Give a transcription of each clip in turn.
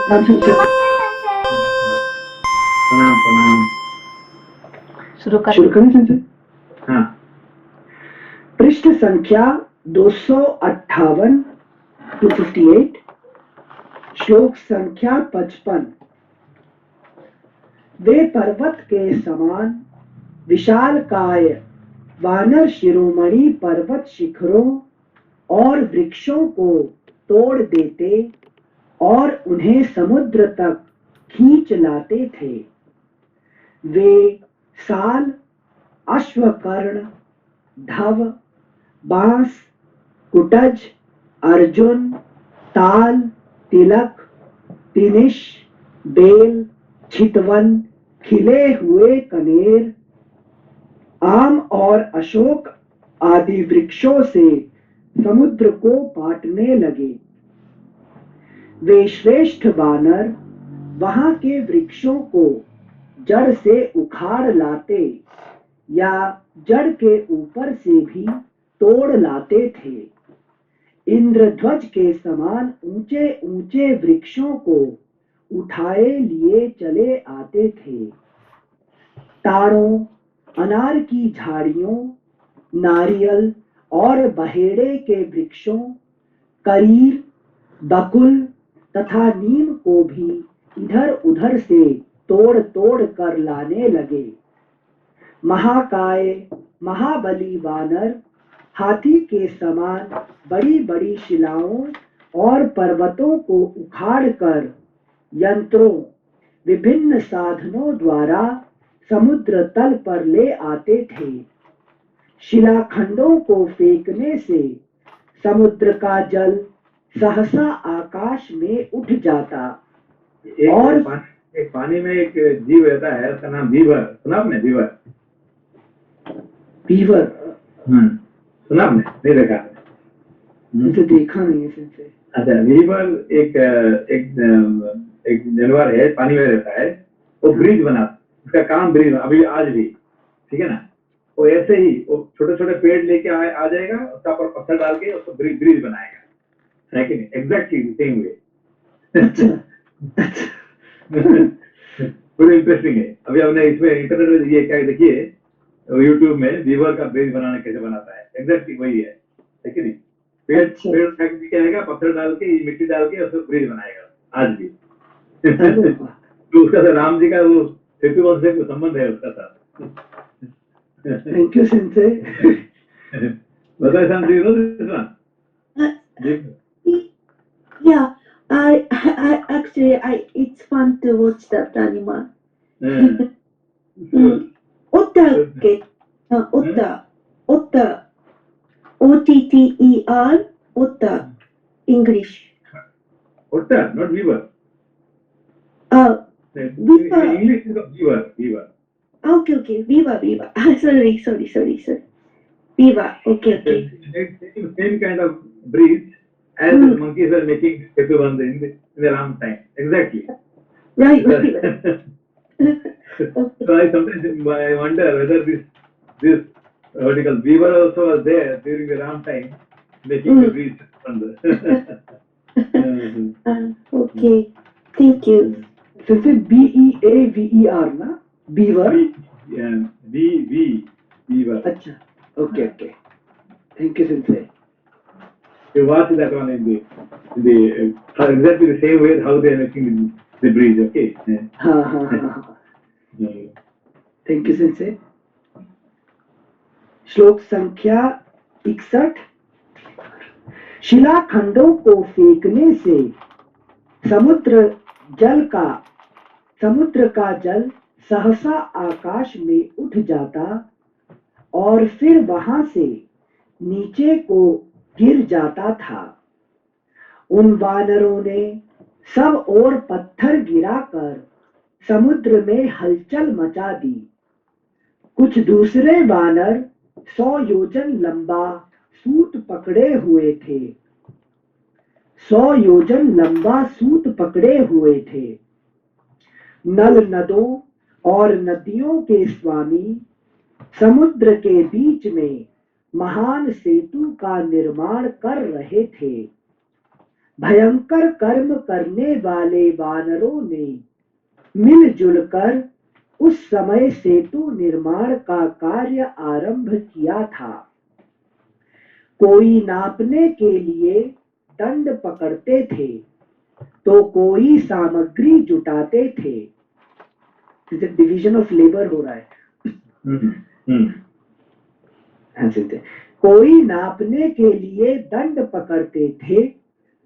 प्रणाम प्रणाम। शुरू करें संजय। हाँ। पृष्ठ संख्या 258 258, श्लोक संख्या 55। वे पर्वत के समान विशालकाय वानर शिरोमणि पर्वत शिखरों और वृक्षों को तोड़ देते और उन्हें समुद्र तक खींच लाते थे। वे साल, अश्वकर्ण, धव, बांस, कुटज, अर्जुन, ताल, तिलक, तिनिश, बेल, चितवन, खिले हुए कनेर, आम और अशोक आदि वृक्षों से समुद्र को बांटने लगे। वे श्रेष्ठ वानर वहां के वृक्षों को जड़ से उखाड़ लाते या जड़ के ऊपर से भी तोड़ लाते थे। इंद्रध्वज के समान ऊंचे ऊंचे वृक्षों को उठाए लिए चले आते थे। तारों, अनार की झाड़ियों, नारियल और बहेड़े के वृक्षों, करीर, बकुल तथा नीम को भी इधर उधर से तोड़ तोड़ कर लाने लगे। महाकाय महाबली वानर हाथी के समान बड़ी बड़ी शिलाओं और पर्वतों को उखाड़कर यंत्रों, विभिन्न साधनों द्वारा समुद्र तल पर ले आते थे। शिलाखंडों को फेंकने से समुद्र का जल सहसा आकाश में उठ जाता। और एक पानी में एक जीव रहता है, उसका नाम बीवर। सुना आपने? बीवर बीवर सुना आपने? नहीं देखा? मुझे देखा नहीं है सिंसे। अच्छा, बीवर एक जानवर है, पानी में रहता है। वो ब्रिज बनाता, उसका काम ब्रिज, अभी आज भी, ठीक है ना। वो ऐसे ही वो छोटे छोटे पेड़ लेके आ जाएगा, उसका पर पत्थर डाल के उसको ब्रिज बनाएगा, है कि नहीं? Exactly same way. बड़ी इंटरेस्टिंग है। अभी हमने इसमें इंटरनेट में ये क्या देखिए, यूट्यूब में बीवर का ब्रिज बनाना कैसे बनाता है, एग्जैक्टली वही है कि नहीं? पेड़ फेंक के आएगा, पत्थर डाल के, मिट्टी डाल के उसको ब्रिज बनाएगा आज भी। तो उसका तो राम जी का वो सेतु वंश से संबंध है उसका साथ। थैंक यू सिंसे। बताए some do you know this one? Yeah, I actually, it's fun to watch that animal. Otter, otter, OTTER, otter, English. Otter, not beaver. Beaver. In English is beaver. Okay, beaver. Sorry. Beaver, okay. Same kind of breed as the monkeys were making setu in the Ram time. Exactly. Right. So I sometimes wonder whether this vertical beaver also was there during the Ram time making the breed. Okay, thank you. So BEAVER ना? Beaver. Beaver. अच्छा. Okay. Thank you, Sensei. You watch that one in the exactly the same way how they are making the bridge. Okay. हाँ. Thank you, Sensei. श्लोक संख्या 61। शिलाखंडों को फेंकने से समुद्र का जल सहसा आकाश में उठ जाता और फिर वहां से नीचे को गिर जाता था। उन वानरों ने सब ओर पत्थर गिराकर समुद्र में हलचल मचा दी। कुछ दूसरे वानर 100 योजन लंबा सूत पकड़े हुए थे। नल नदों और नदियों के स्वामी समुद्र के बीच में महान सेतु का निर्माण कर रहे थे। भयंकर कर्म करने वाले वानरों ने मिलजुल कर उस समय सेतु निर्माण का कार्य आरंभ किया था। कोई नापने के लिए दंड पकड़ते थे तो कोई सामग्री जुटाते थे। डिवीजन ऑफ लेबर हो रहा है। कोई नापने के लिए दंड पकड़ते थे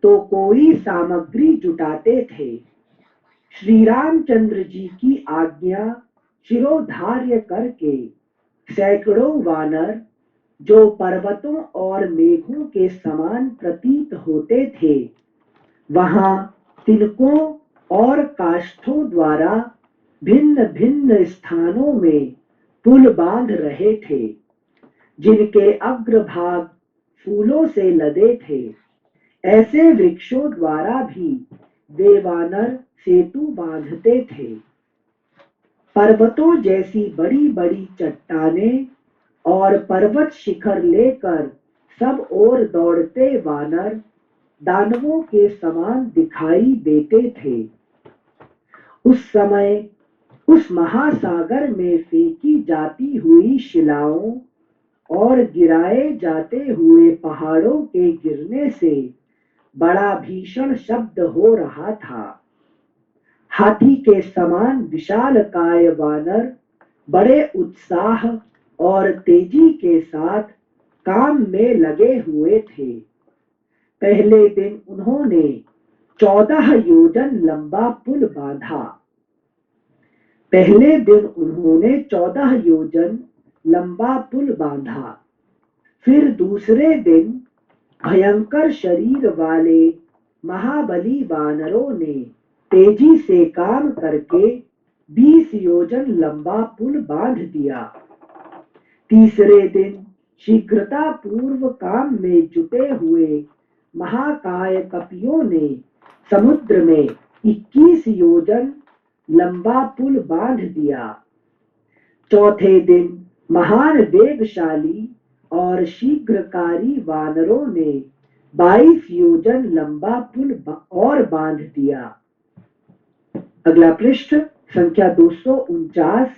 तो कोई सामग्री जुटाते थे। श्री रामचंद्र जी की आज्ञा शिरोधार्य करके सैकड़ों वानर, जो पर्वतों और मेघों के समान प्रतीत होते थे, वहां तिनकों और काष्ठों द्वारा भिन्न भिन्न स्थानों में पुल बांध रहे थे, जिनके अग्रभाग फूलों से लदे थे। ऐसे वृक्षों द्वारा भी वे वानर सेतु बांधते थे। पर्वतों जैसी बड़ी बड़ी चट्टानें और पर्वत शिखर लेकर सब ओर दौड़ते वानर दानवों के समान दिखाई देते थे। उस समय उस महासागर में फेंकी जाती हुई शिलाओं और गिराए जाते हुए पहाड़ों के गिरने से बड़ा भीषण शब्द हो रहा था। हाथी के समान विशालकाय वानर बड़े उत्साह और तेजी के साथ काम में लगे हुए थे। पहले दिन उन्होंने 14 योजन लंबा पुल बांधा। पहले दिन उन्होंने 14 योजन लंबा पुल बांधा। फिर दूसरे दिन भयंकर शरीर वाले महाबली वानरों ने तेजी से काम करके 20 योजन लंबा पुल बांध दिया। तीसरे दिन शीघ्रता पूर्व काम में जुटे हुए महाकाय कपियों ने समुद्र में 21 योजन लंबा पुल बांध दिया। चौथे दिन महान वेगशाली और शीघ्रकारी वानरों ने 22 योजन लंबा पुल और बांध दिया। अगला पृष्ठ संख्या 259,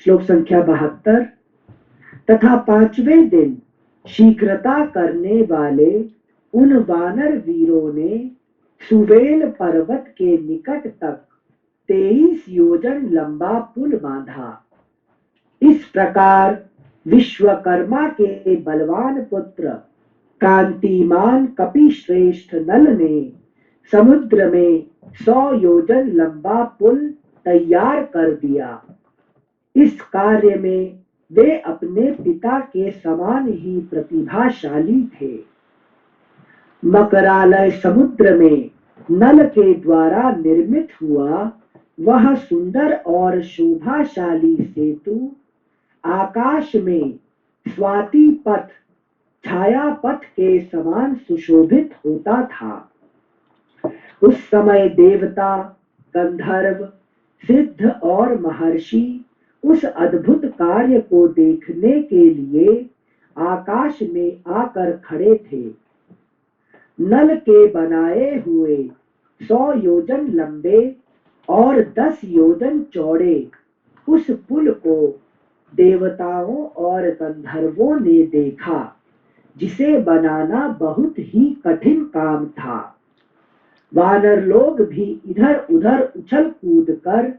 श्लोक संख्या 72। तथा पांचवें दिन शीघ्रता करने वाले उन वानर वीरों ने सुवेल पर्वत के निकट तक 23 योजन लंबा पुल बांधा। इस प्रकार विश्वकर्मा के बलवान पुत्र कांतिमान कपिश्रेष्ठ नल ने समुद्र में 100 योजन लंबा पुल तैयार कर दिया। इस कार्य में वे अपने पिता के समान ही प्रतिभाशाली थे। मकरालय समुद्र में नल के द्वारा निर्मित हुआ वह सुंदर और शोभाशाली सेतु आकाश में स्वाति पथ, छाया पथ के समान सुशोभित होता था। उस समय देवता, गंधर्व, सिद्ध और महर्षि उस अद्भुत कार्य को देखने के लिए आकाश में आकर खड़े थे। नल के बनाए हुए 100 योजन लंबे और 10 योजन चौड़े उस पुल को देवताओं और गंधर्वों ने देखा, जिसे बनाना बहुत ही कठिन काम था। वानर लोग भी इधर उधर उछल कूद कर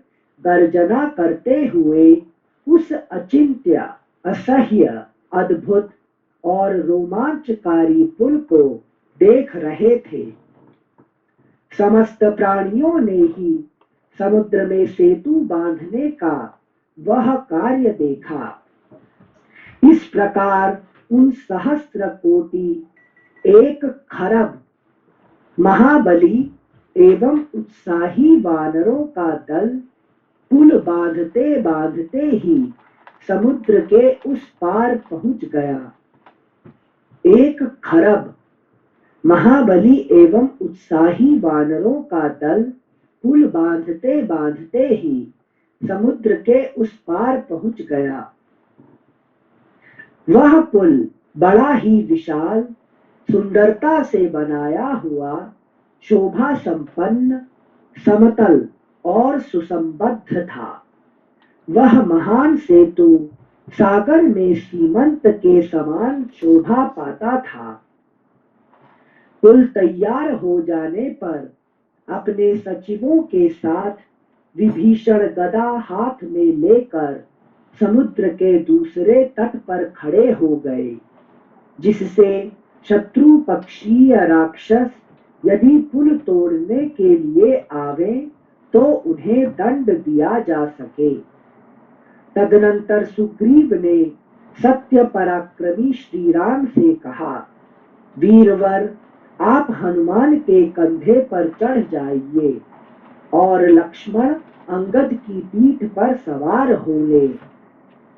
गर्जना करते हुए उस अचिंत्य, असह्य, अद्भुत और रोमांचकारी पुल को देख रहे थे। समस्त प्राणियों ने ही समुद्र में सेतु बांधने का वह कार्य देखा। इस प्रकार उन सहस्त्र कोटि 1 खरब महाबली एवं उत्साही वानरों का दल पुल बांधते बांधते ही समुद्र के उस पार पहुंच गया। 1 खरब महाबली एवं उत्साही वानरों का दल पुल बांधते बांधते ही समुद्र के उस पार पहुंच गया। वह पुल बड़ा ही विशाल सुंदरता से बनाया हुआ, शोभा संपन्न, समतल और सुसंबद्ध था। वह महान सेतु सागर में सीमंत के समान शोभा पाता था। पुल तैयार हो जाने पर अपने सचिवों के साथ विभीषण गदा हाथ में लेकर समुद्र के दूसरे तट पर खड़े हो गए, जिससे शत्रु पक्षी या राक्षस यदि पुल तोड़ने के लिए आवे तो उन्हें दंड दिया जा सके। तदनंतर सुग्रीव ने सत्य पराक्रमी श्री राम से कहा, वीरवर, आप हनुमान के कंधे पर चढ़ जाइए और लक्ष्मण अंगद की पीठ पर सवार होंगे,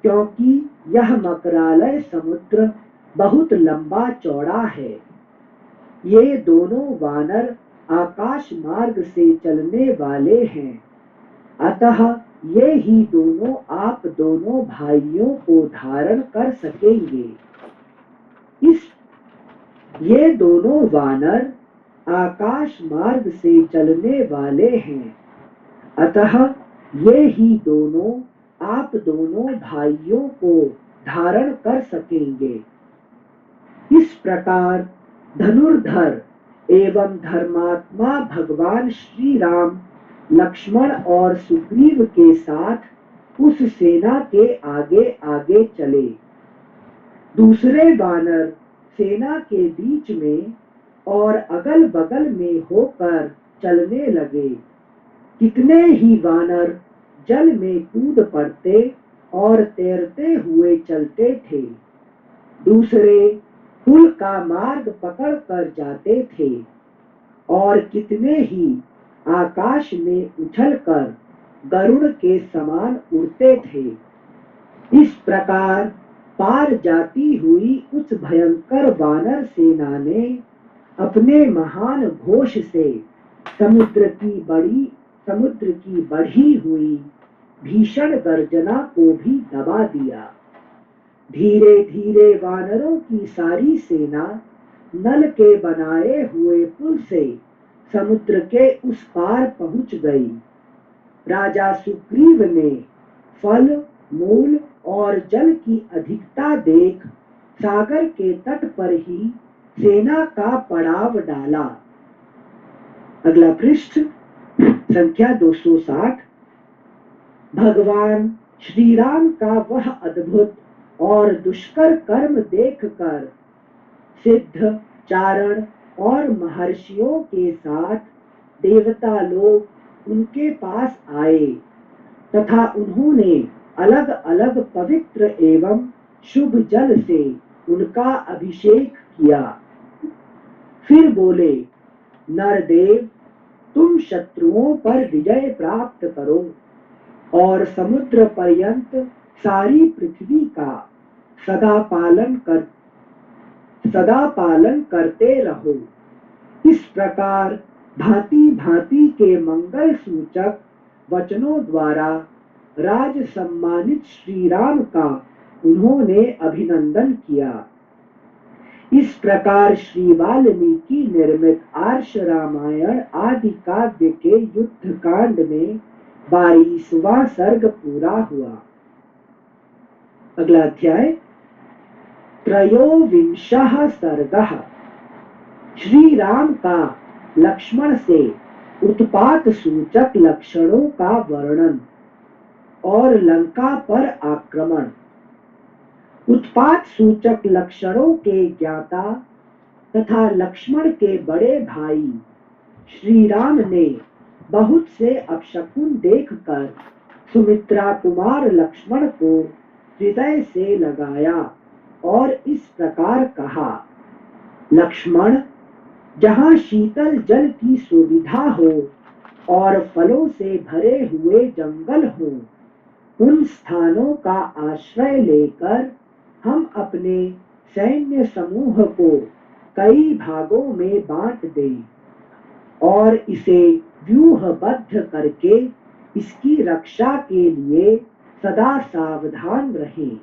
क्योंकि यह मकरालय समुद्र बहुत लंबा चौड़ा है। ये दोनों वानर आकाश मार्ग से चलने वाले हैं, अतः ये ही दोनों आप दोनों भाइयों को धारण कर सकेंगे। ये दोनों वानर आकाश मार्ग से चलने वाले हैं, अतः ये ही दोनों आप दोनों भाइयों को धारण कर सकेंगे। इस प्रकार धनुर्धर एवं धर्मात्मा भगवान श्री राम लक्ष्मण और सुग्रीव के साथ उस सेना के आगे आगे चले। दूसरे वानर सेना के बीच में और अगल बगल में होकर चलने लगे। कितने ही वानर जल में कूद पड़ते और तैरते हुए चलते थे। दूसरे पुल का मार्ग पकड़ कर जाते थे और कितने ही आकाश में उछलकर गरुड़ के समान उड़ते थे। इस प्रकार पार जाती हुई उस भयंकर वानर सेना ने अपने महान घोष से समुद्र की बढ़ी हुई भीषण गर्जना को भी दबा दिया। धीरे धीरे वानरों की सारी सेना नल के बनाए हुए पुल से समुद्र के उस पार पहुंच गई। राजा सुग्रीव ने फल, मूल और जल की अधिकता देख सागर के तट पर ही सेना का पड़ाव डाला। अगला पृष्ठ संख्या 260। भगवान श्री राम का वह अद्भुत और दुष्कर कर्म देखकर सिद्ध, चारण और महर्षियों के साथ देवता लोग उनके पास आए तथा उन्होंने अलग अलग पवित्र एवं शुभ जल से उनका अभिषेक किया। फिर बोले, नरदेव, तुम शत्रुओं पर विजय प्राप्त करो और समुद्र पर्यंत सारी पृथ्वी का सदा पालन करते रहो। इस प्रकार भांति भांति के मंगल सूचक वचनों द्वारा राज सम्मानित श्री राम का उन्होंने अभिनंदन किया। इस प्रकार श्री वाल्मीकि निर्मित आर्ष रामायण आदि काव्य के युद्ध कांड में 22वां सर्ग पूरा हुआ। अगला अध्याय त्रयोविंशः सर्गः। श्री राम का लक्ष्मण से उत्पात सूचक लक्षणों का वर्णन और लंका पर आक्रमण। उत्पात सूचक लक्षणों के ज्ञाता तथा लक्ष्मण के बड़े भाई श्री राम ने बहुत से अपशकुन देखकर सुमित्रा कुमार लक्ष्मण को हृदय से लगाया और इस प्रकार कहा, लक्ष्मण, जहाँ शीतल जल की सुविधा हो और फलों से भरे हुए जंगल हो, उन स्थानों का आश्रय लेकर हम अपने सैन्य समूह को कई भागों में बांट दें और इसे व्यूहबद्ध करके इसकी रक्षा के लिए सदा सावधान रहें।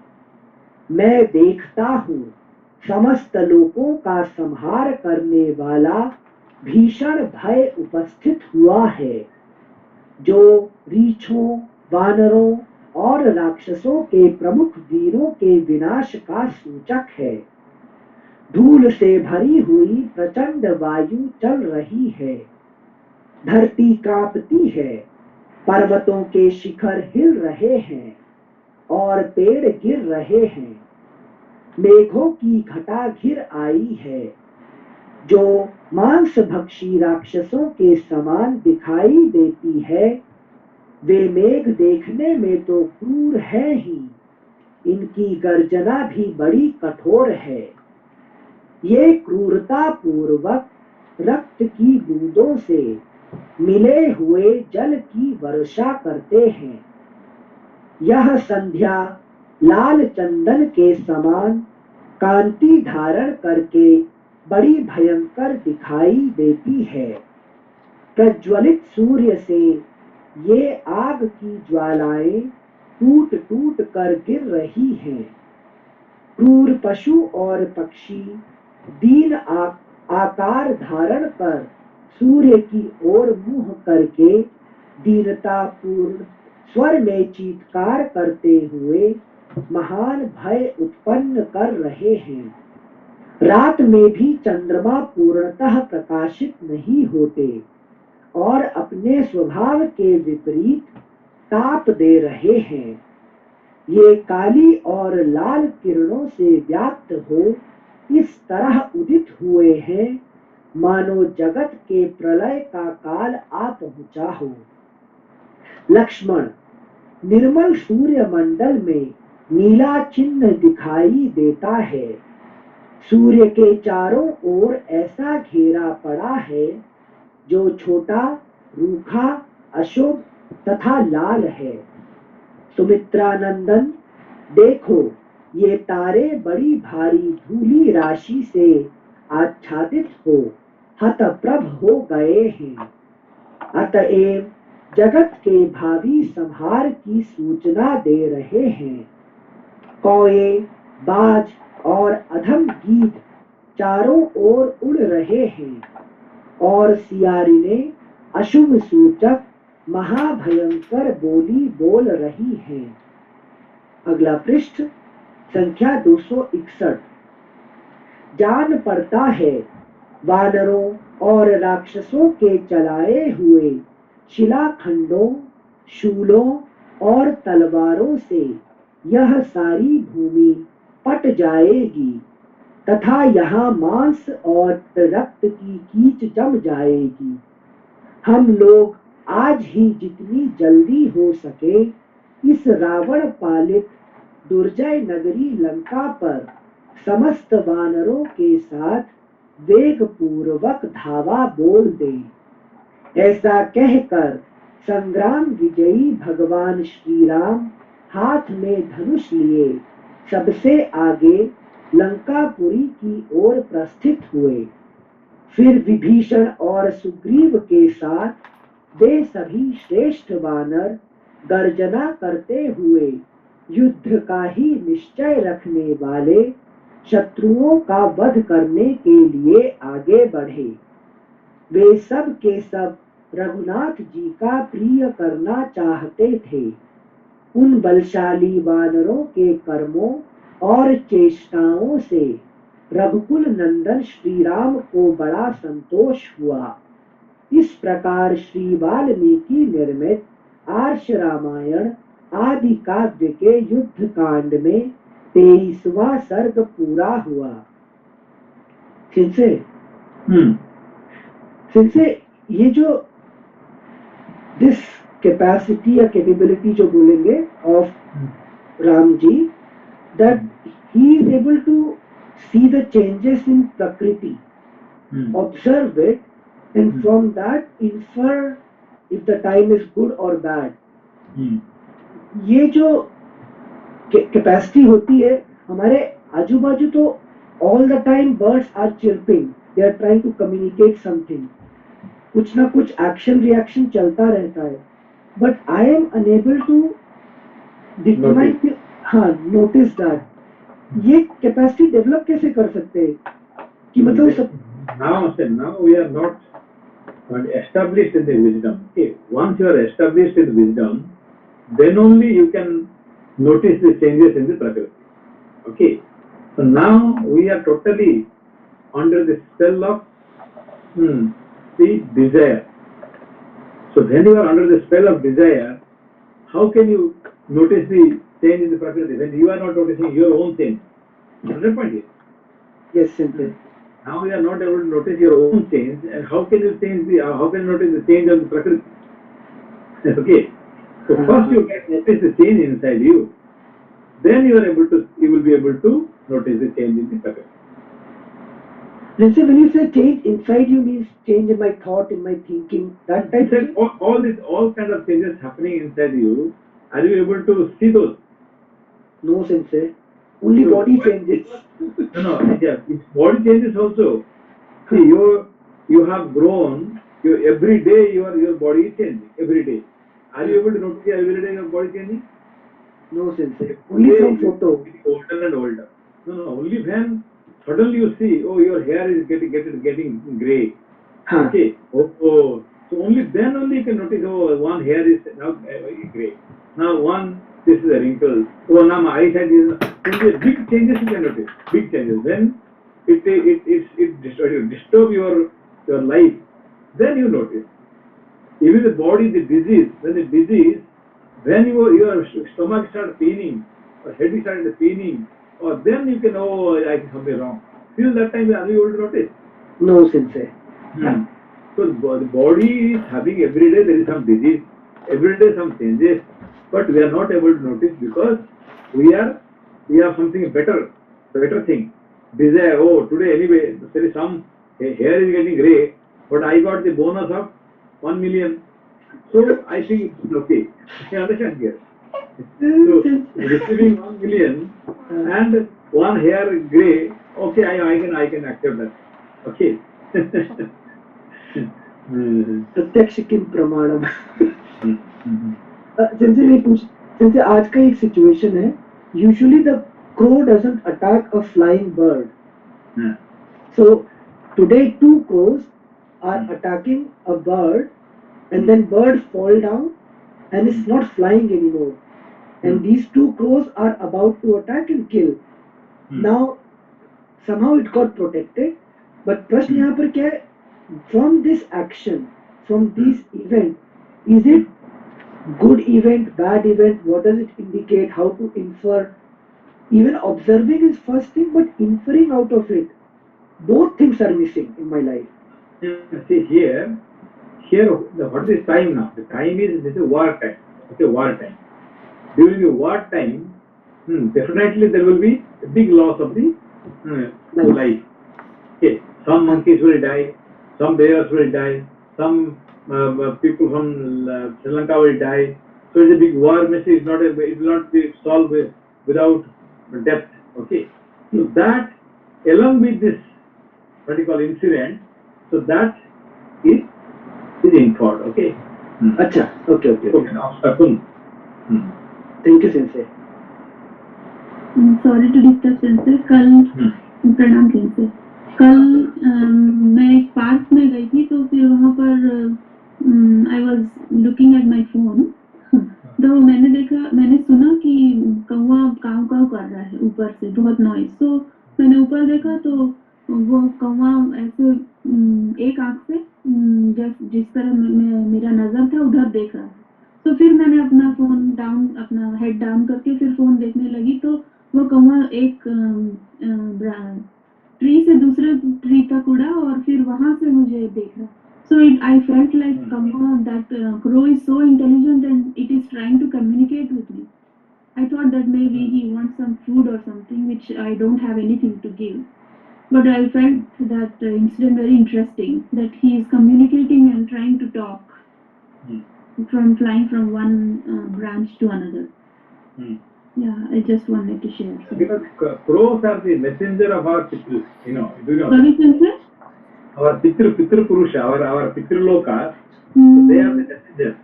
मैं देखता हूँ समस्त लोकों का संहार करने वाला भीषण भय उपस्थित हुआ है, जो रीछों, वानरों और राक्षसों के प्रमुख वीरों के विनाश का सूचक है। धूल से भरी हुई प्रचंड वायु चल रही है, धरती कांपती है, पर्वतों के शिखर हिल रहे हैं और पेड़ गिर रहे हैं। मेघों की घटा घिर आई है, जो मांस भक्षी राक्षसों के समान दिखाई देती है। वे मेघ देखने में तो क्रूर है ही, इनकी गर्जना भी बड़ी कठोर है। ये क्रूरता पूर्वक रक्त की बूंदों से मिले हुए जल की वर्षा करते हैं। यह संध्या लाल चंदन के समान कांति धारण करके बड़ी भयंकर दिखाई देती है। प्रज्वलित सूर्य से ये आग की ज्वालाएं टूट टूट कर गिर रही हैं। क्रूर पशु और पक्षी दीन आकार धारण कर सूर्य की ओर मुंह करके दीनतापूर्ण स्वर में चीत्कार करते हुए महान भय उत्पन्न कर रहे हैं। रात में भी चंद्रमा पूर्णतः प्रकाशित नहीं होते और अपने स्वभाव के विपरीत ताप दे रहे हैं। ये काली और लाल किरणों से व्याप्त हो इस तरह उदित हुए हैं, मानो जगत के प्रलय का काल आ पहुंचा हो। लक्ष्मण, निर्मल सूर्य मंडल में नीला चिन्ह दिखाई देता है। सूर्य के चारों ओर ऐसा घेरा पड़ा है जो छोटा, रूखा, अशुभ तथा लाल है। सुमित्रानंदन, देखो, ये तारे बड़ी भारी धूली राशि से आच्छादित हो हतप्रभ हो गए हैं। अतएव जगत के भावी संहार की सूचना दे रहे हैं। कौए, बाज और अधम गीत चारों ओर उड़ रहे हैं और सियारिने अशुभ सूचक महाभयंकर बोली बोल रही हैं। अगला पृष्ठ संख्या 261। जान पड़ता है वानरों और राक्षसों के चलाए हुए शिलाखंडों, शूलों और तलवारों से यह सारी भूमि पट जाएगी तथा यहाँ मांस और रक्त की कीच जम जाएगी। हम लोग आज ही जितनी जल्दी हो सके इस रावण पालित दुर्जय नगरी लंका पर समस्त वानरों के साथ वेग पूर्वक धावा बोल दे। ऐसा कहकर संग्राम विजयी भगवान श्री राम हाथ में धनुष लिए सबसे आगे लंकापुरी की ओर प्रस्थित हुए। फिर विभीषण और सुग्रीव के साथ वे सभी श्रेष्ठ वानर गर्जना करते हुए युद्ध का ही निश्चय रखने वाले शत्रुओं का वध करने के लिए आगे बढ़े। वे सब के सब रघुनाथ जी का प्रिय करना चाहते थे। उन बलशाली वानरों के कर्मों और चेष्टाओं से रघुकुल नंदन श्री राम को बड़ा संतोष हुआ। इस प्रकार श्री वाल्मीकि निर्मित आर्ष रामायण आदि काव्य के युद्ध कांड में 23वां सर्ग पूरा हुआ। सिंसे ये जो दिस कैपेसिटी या कैपेबिलिटी जो बोलेंगे of Ram ji, that he is able to see the changes in प्रकृति, observe it and from that infer if the time is good or bad. ये जो कैपेसिटी होती है, हमारे आजू बाजू तो all the time birds are chirping, they are trying to communicate something, कुछ ना कुछ एक्शन रिएक्शन चलता रहता है, but I am unable to determine, हाँ, notice that. ये कैपेसिटी डेवलप कैसे कर सकते हैं कि मतलब सब now we are not established in the wisdom. Okay, once you are established in wisdom, then only you can notice the changes in the prakriti. Okay, so now we are totally under the spell of the desire. So when you are under the spell of desire, how can you notice the change in the prakriti when you are not noticing your own change? Understand point here? yes Sensei. Now you are not able to notice your own change, and how can you change the? How can you notice the change of the prakriti? Okay. So first you get notice the change inside you, then you will be able to notice the change in the prakriti. Sensei, when you say change inside you means change in my thought, in my thinking, that type of thing? All kind of changes happening inside you. Are you able to see those? No Sensei, only So, body changes. No, yeah, it's body changes also. See, you have grown. Every day your body is changing. Every day. Are you able to notice every day your body changing? No Sensei, only from photo. Getting older and older. No, only when suddenly you see, oh, your hair is getting grey. Huh. Okay. So only then only you can notice, oh, one hair is now grey. Now this is a wrinkle. Oh, now my eyesight is. Big changes you can notice. Big changes. When it disturb your life, then you notice. Even the body, the disease, when your stomach starts paining, or head starts paining, or then you can, oh, I think something wrong. Till that time, are you able to notice? No Sensei. So the body is having every day there is some disease, every day some changes, but we are not able to notice because we have something better thing. Desire, oh, today anyway, there is some hair is getting grey, but I got the bonus of 1 million. So I think it's okay. You understand here? So receiving 1 million and one hair grey, okay, I can accept that. Okay. प्रत्यक्ष किम प्रमाणम. Sensei, मैं पूछ Sensei, आज का एक situation है. Usually the crow doesn't attack a flying bird. So today 2 crows are attacking a bird, and then bird fall down and is not flying anymore. And these 2 crows are about to attack and kill. Now somehow it got protected, but प्रश्न यहाँ पर क्या है? From this action, from this event, is it good event, bad event? What does it indicate? How to infer? Even observing is first thing, but inferring out of it, both things are missing in my life. See here, what is time now? The time this is war time. Okay, war time. During the war time, definitely there will be a big loss of the life. Okay, some monkeys will die, some bears will die, some people from Sri Lanka will die. So it's a big war. It will not be solved without death. Okay, so that along with this what you call incident, so that is inferred. Okay. अच्छा, okay. Okay. Thank you, Sensei. Sorry to disturb sensei. कल प्रणाम sensor. कल मैं एक park में गई थी, तो फिर वहाँ पर I was looking at my phone. तो मैंने सुना कि कौवा काव काव कर रहा है ऊपर से, बहुत नॉइज. तो मैंने ऊपर देखा तो वो कौवा ऐसे एक आंख से जिस तरह मेरा नजर था उधर देख रहा था. तो फिर मैंने अपना हेड डाउन करके फिर फोन देखने लगी, तो वो कौवा एक ट्री से दूसरे ट्री तक उड़ा और फिर वहां से मुझे देख रहा. So I felt like that crow is so intelligent and it is trying to communicate with me. I thought that maybe he wants some food or something which I don't have anything to give. But I felt that incident very interesting, that he is communicating and trying to talk from flying from one branch to another. Yeah, I just wanted to share. Because crows are the messenger of our Pitru, you know. Sorry, Sensei? Our Pitru Purusha, our Pitru Loka, they are the messengers.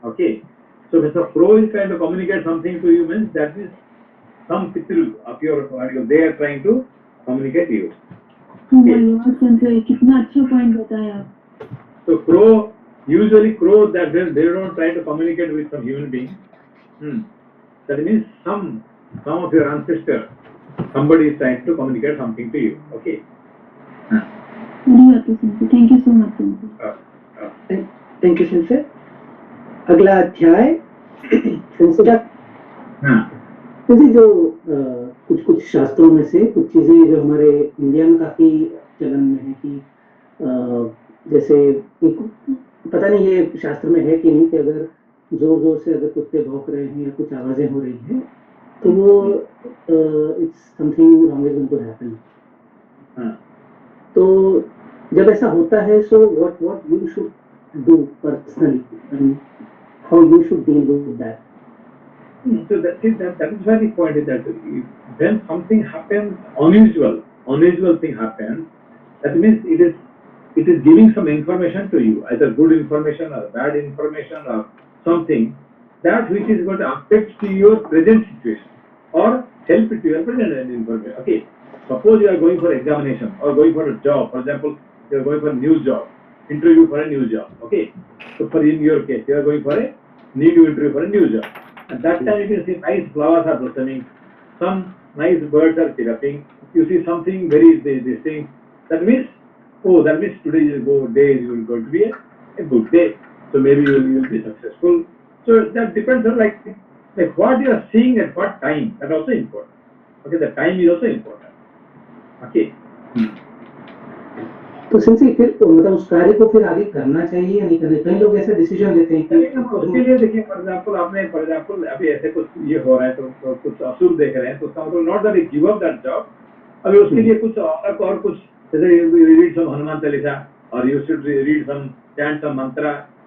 Okay. So if a crow is trying to communicate something to you, means that is some Pitru of your body, they are trying to communicate you. Oh my God, Sanjay कितना अच्छा point बताया आप. So usually crow that they don't try to communicate with some human being. That means some of your ancestors, somebody is trying to communicate something to you. Okay. Thank you so much, Sensei. Thank you sensor. अगला अध्याय जैसे जो कुछ शास्त्रों में से कुछ चीजें जो हमारे इंडिया में काफी चलन में है कि जैसे एक पता नहीं ये शास्त्र में है कि नहीं कि अगर जोर जोर से अगर कुत्ते भौंक रहे हैं या कुछ आवाजें हो रही हैं तो वो it's something wrong is going to happen. तो जब ऐसा होता है so what you should do personally and how you should deal with that. So that is why the point is that when something happens, unusual thing happens, that means it is giving some information to you, either good information or bad information or something that which is going to affect to your present situation or help to your present information. Okay, suppose you are going for examination or going for a job. For example, you are going for a new job, interview for a new job. Okay, so for in your case, you are going for a new interview for a new job. At that time, you can see nice flowers are blossoming, some nice birds are chirping. You see something very this thing. That means today is going to be a good day. So maybe you will be successful. So that depends on like what you are seeing at what time. That also important. Okay, the time is also important. Okay. तो सिंसी फिर मतलब उस कार्य को फिर आगे करना चाहिए या नहीं करना. कई लोग ऐसा डिसीजन लेते हैं कि उसके लिए देखिए फॉर एग्जाम्पल अभी ऐसे कुछ ये हो रहा है तो कुछ अशुभ देख रहे हैं तो उसका मतलब not that give up that job. अभी उसके लिए कुछ और कुछ जैसे read some Hanuman Chalisa or you should read some chant some mantra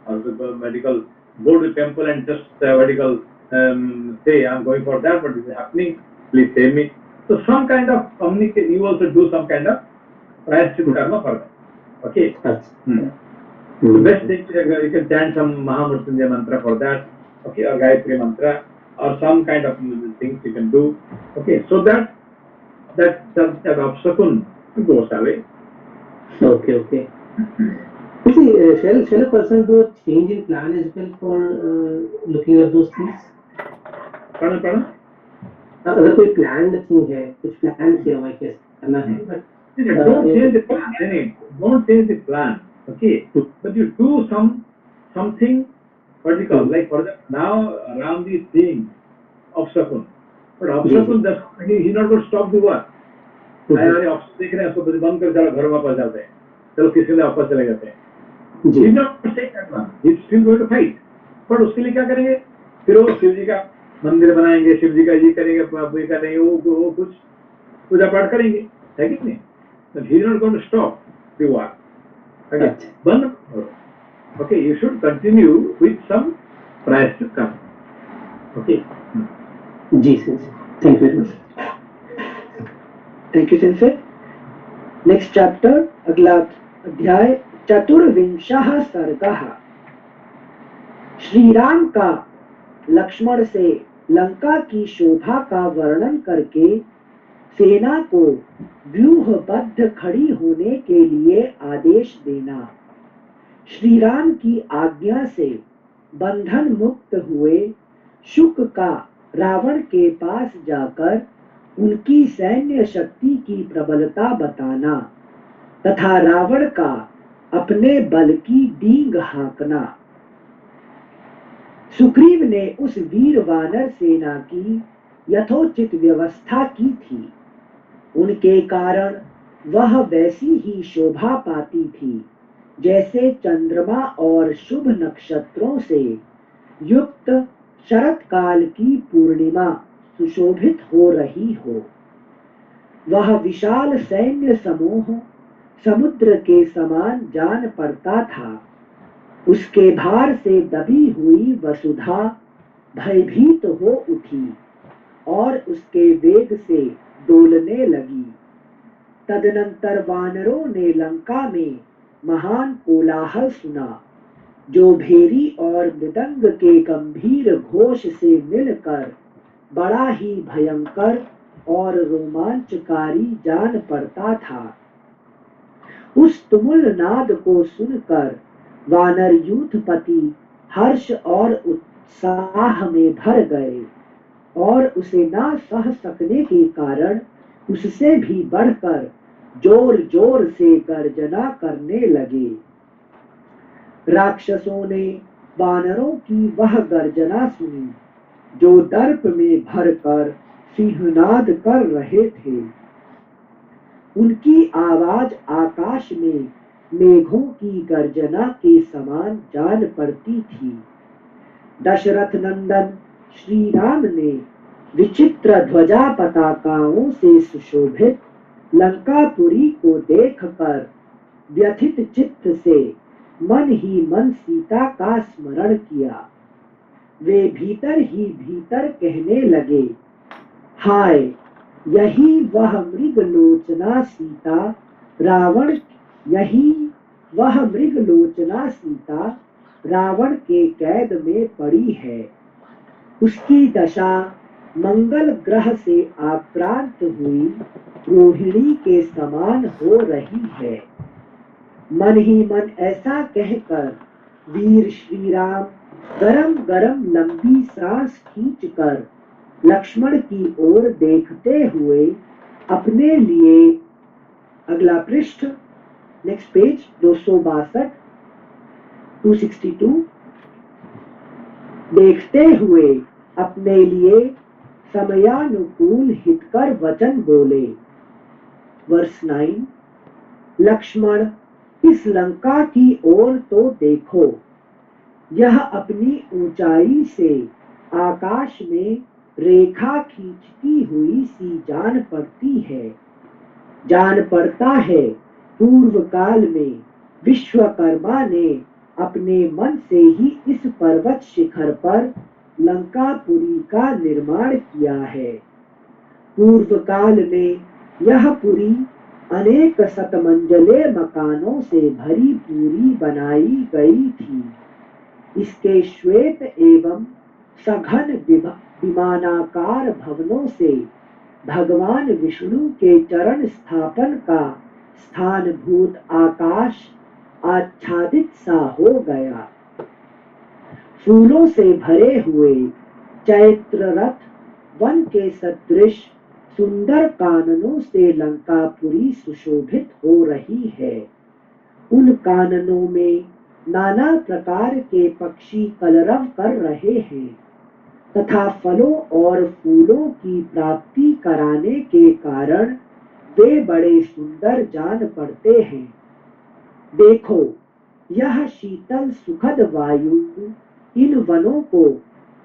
or medical go to temple and just medical say I am going for that but this is happening, please save me. So some kind of communicate, you also do some kind of prayashchitta karma for that. Okay. So best thing you can chant some Mahamrityunjaya mantra for that. Okay, or Gayatri mantra or some kind of things you can do. Okay, so that obstacle goes away. Okay. See, shall a person do a change in plan as well for looking at those things? Pardon? अगर कोई planned thing है, कुछ plan किया हुआ है कैसे करना है, but don't change the plan. Don't change the plan. Okay, but you do something particular. Like for example, now around these things, obstacle. But obstacle he's not going to stop the work. अरे option देख रहे हैं उसको बंद कर चलो घर वापस जाते हैं, चलो किसी ने वापस चले जाते हैं. He's not going to take that one. He's still going to fight. पर उसके लिए क्या करेंगे? फिर वो शिव जी का मंदिर बनाएंगे, शिव जी का ये करेंगे, ये करेंगे, वो कुछ पूजा पाठ करेंगे, है कि नहीं? But he's not going to stop the work. Okay, बंद करो. Okay, you should continue with some prayashchitta. Okay. जी sir, thank you very much. Thank you sensei. Next chapter, अगला अध्याय, चतुर्विंशः सर्गः. श्री राम का लक्ष्मण से लंका की शोभा का वर्णन करके सेना को व्यूहबद्ध खड़ी होने के लिए आदेश देना. श्री राम की आज्ञा से बंधन मुक्त हुए शुक का रावण के पास जाकर उनकी सैन्य शक्ति की प्रबलता बताना तथा रावण का अपने बल की डींग हाँकना. सुग्रीव ने उस वीर वानर सेना की यथोचित व्यवस्था की थी. उनके कारण वह वैसी ही शोभा पाती थी जैसे चंद्रमा और शुभ नक्षत्रों से युक्त शरत काल की पूर्णिमा सुशोभित हो रही हो. वह विशाल सैन्य समूह समुद्र के समान जान पड़ता था. उसके भार से दबी हुई वसुधा भयभीत हो उठी और उसके वेग से डोलने लगी. तदनंतर वानरों ने लंका में महान कोलाहल सुना, जो भेरी और मृदंग के गंभीर घोष से मिलकर बड़ा ही भयंकर और रोमांचकारी जान पड़ता था। उस तुमुल नाद को सुनकर वानर यूथपति हर्ष और उत्साह में भर गए और उसे ना सह सकने के कारण उससे भी बढ़कर जोर जोर से गर्जना करने लगे। राक्षसों ने वानरों की वह गर्जना सुनी जो दर्प में भरकर सिंहनाद कर रहे थे। उनकी आवाज आकाश में मेघों की गर्जना के समान जान पड़ती थी। दशरथ नंदन श्री राम ने विचित्र ध्वजा पताकाओं से सुशोभित लंकापुरी को देखकर व्यथित चित्त से मन ही मन सीता का स्मरण किया। वे भीतर ही भीतर कहने लगे, हाय, यही वह मृगलोचना सीता रावण के कैद में पड़ी है। उसकी दशा मंगल ग्रह से आक्रांत हुई रोहिणी के समान हो रही है। मन ही मन ऐसा कहकर वीर श्री राम गरम गरम लंबी सांस खींचकर लक्ष्मण की ओर देखते हुए अपने लिए, अगला पृष्ठ, नेक्स्ट पेज 262, 262, देखते हुए अपने लिए समयानुकूल हितकर वचन बोले। वर्स 9, लक्ष्मण, इस लंका की ओर तो देखो, यह अपनी ऊंचाई से आकाश में रेखा खींचती हुई सी जान पड़ती है। जान पड़ता है पूर्व काल में विश्वकर्मा ने अपने मन से ही इस पर्वत शिखर पर लंकापुरी का निर्माण किया है। पूर्व काल में यह पुरी अनेक शतमंजले मकानों से भरी पूरी बनाई गई थी। इसके श्वेत एवं सघन विमानाकार भवनों से भगवान विष्णु के चरण स्थापन का स्थानभूत आकाश आच्छादित सा हो गया। फूलों से भरे हुए चैत्र रथ वन के सदृश सुंदर काननों से लंकापुरी सुशोभित हो रही है। उन काननों में नाना प्रकार के पक्षी कलरव कर रहे हैं तथा फलों और फूलों की प्राप्ति कराने के कारण वे बड़े सुंदर जान पड़ते हैं। देखो, यह शीतल सुखद वायु इन वनों को,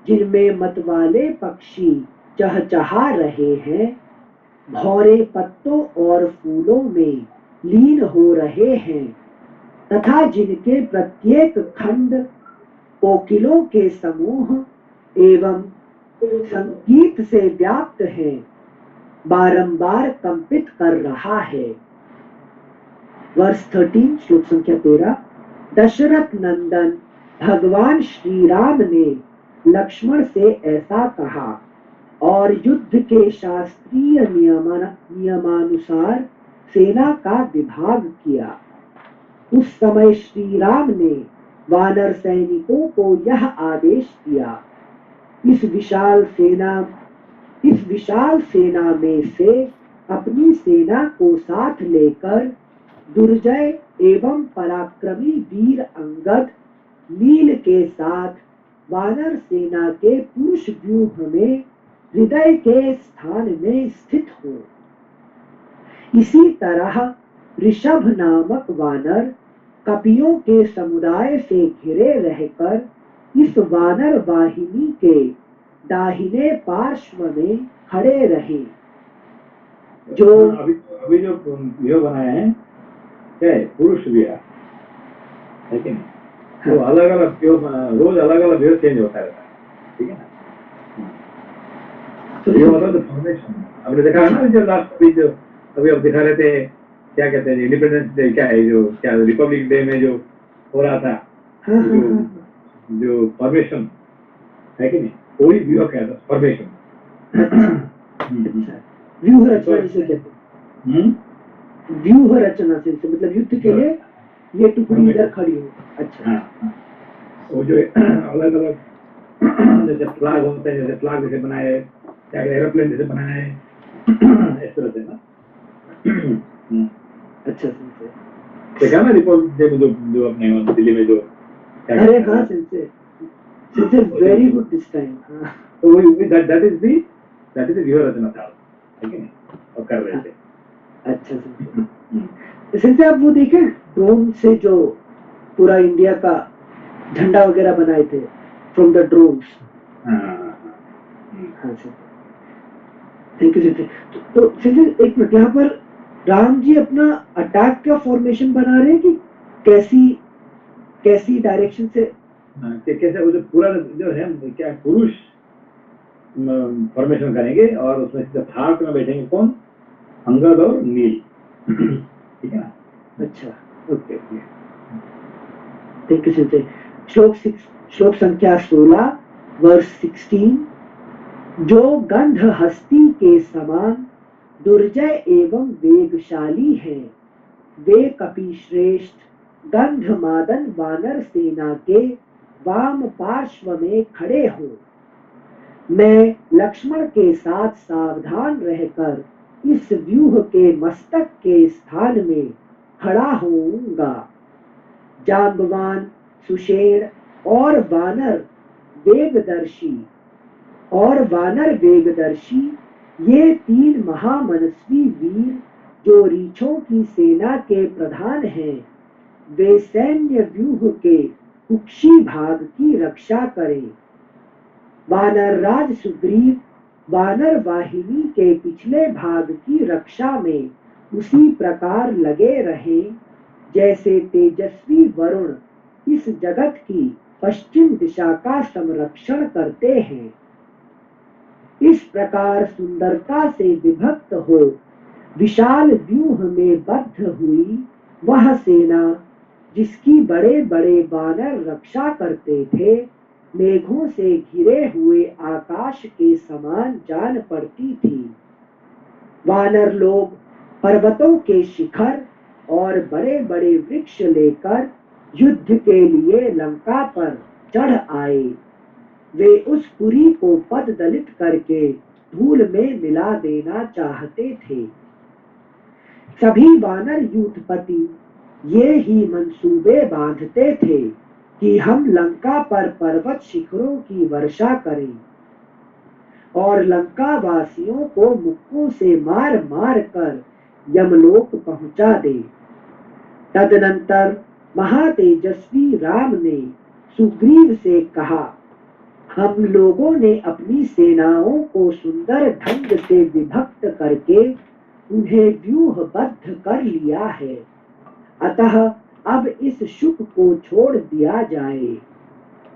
जिनमें मतवाले पक्षी चहचहा रहे हैं, भौरे पत्तों और फूलों में लीन हो रहे हैं तथा जिनके प्रत्येक खंड कोकिलों के समूह एवं संगीत से व्याप्त है, बारंबार कंपित कर रहा है। वर्ष 13, श्लोक संख्या 13, दशरथ नंदन भगवान श्री राम ने लक्ष्मण से ऐसा कहा और युद्ध के शास्त्रीय नियमानुसार सेना का विभाग किया। उस समय श्री राम ने वानर सैनिकों को यह आदेश दिया, इस विशाल सेना में से अपनी सेना को साथ लेकर दुर्जय एवं पराक्रमी वीर अंगद नील के साथ वानर सेना के पुरुष व्यूह में हृदय के स्थान में स्थित हो। इसी तरह ऋषभ नामक वानर कपियों के समुदाय से घिरे रहकर इस वानर वाहिनी के दाहिने पार्श्व में खड़े रहे। जो अभी जो व्यूह बनाए हैं क्या है? पुरुष व्यूह, लेकिन तो अलग अलग रोज अलग अलग व्यूह चेंज होता रहता है, ठीक है ना? ये मतलब फॉर्मेशन आपने देखा है ना, जो लास्ट अभी जो अभी अब दिखा रहे थे, क्या कहते हैं, इंडिपेंडेंस डे, क्या है जो, क्या रिपब्लिक डे में जो हो रहा था, जो फॉर्मेशन है कि नहीं, कोई व्यूह क्या था, फॉर्मेशन अच्छा, व्यूह रचना जिसे कहते हैं, व्यूह रचना से मतलब युद्ध के लिए ये टुकड़ी इधर खड़ी हो। अच्छा, हाँ, वो जो अलग अलग जैसे फ्लैग होते हैं, जैसे फ्लैग जैसे बनाए, क्या एरोप्लेन जैसे बनाए, इस तरह से ना। अच्छा सेंसे, देखा ना रिपोर्ट जो अपने दिल्ली में जो अरे हाँ sensei, sensei very good this time. हाँ, तो वही दैट इज द व्यूह रचना था, ठीक है ना, और कर रहे थे। अच्छा सेंसे, सेंसे आप वो देखे ड्रोन से जो पूरा इंडिया का झंडा वगैरह बनाए थे फ्रॉम द ड्रोन्स। हाँ सर, थैंक यू सर। तो सर एक मिनट, यहाँ पर राम जी अपना अटैक का फॉर्मेशन बना रहे हैं कि कैसी डायरेक्शन से? कैसे वो जो पूरा जो है क्या पुरुष फॉर्मेशन करेंगे और उसमें हार्ट में बैठेंगे कौन? अंगद और नील, ठीक है ना। अच्छा, okay okay, thank you sir. श्लोक संख्या 16 वर्स 16, जो गंध हस्ती के समान दुर्जय एवं वेगशाली हैं, वे कपि श्रेष्ठ गंध मादन वानर सेना के वाम पार्श्व में खड़े हो। मैं लक्ष्मण के साथ सावधान रहकर इस व्यूह के मस्तक के स्थान में खड़ा होऊंगा। जांबवान, सुषेण और वानर वेगदर्शी ये 3 महामनस्वी वीर जो रीछों की सेना के प्रधान हैं, वे सैन्य व्यूह के कुक्षी भाग की रक्षा करें। वानर राज सुग्रीव वानर वाहिनी के पिछले भाग की रक्षा में उसी प्रकार लगे रहे जैसे तेजस्वी वरुण इस जगत की पश्चिम दिशा का संरक्षण करते हैं। इस प्रकार सुंदरता से विभक्त हो विशाल व्यूह में बद्ध हुई वह सेना, जिसकी बड़े बड़े वानर रक्षा करते थे, मेघों से घिरे हुए आकाश के समान जान पड़ती थी। वानर लोग पर्वतों के शिखर और बड़े बड़े वृक्ष लेकर युद्ध के लिए लंका पर चढ़ आए। वे उस पुरी को पददलित करके धूल में मिला देना चाहते थे। सभी वानर यूथपति ये ही मंसूबे बांधते थे कि हम लंका पर पर्वत शिखरों की वर्षा करें और लंका वासियों को मुक्कों से मार मार कर यमलोक पहुंचा दे। तदनंतर महातेजस्वी राम ने सुग्रीव से कहा, हम लोगों ने अपनी सेनाओं को सुंदर ढंग से विभक्त करके उन्हें व्यूहबद्ध कर लिया है, अतः अब इस शुक को छोड़ दिया जाए।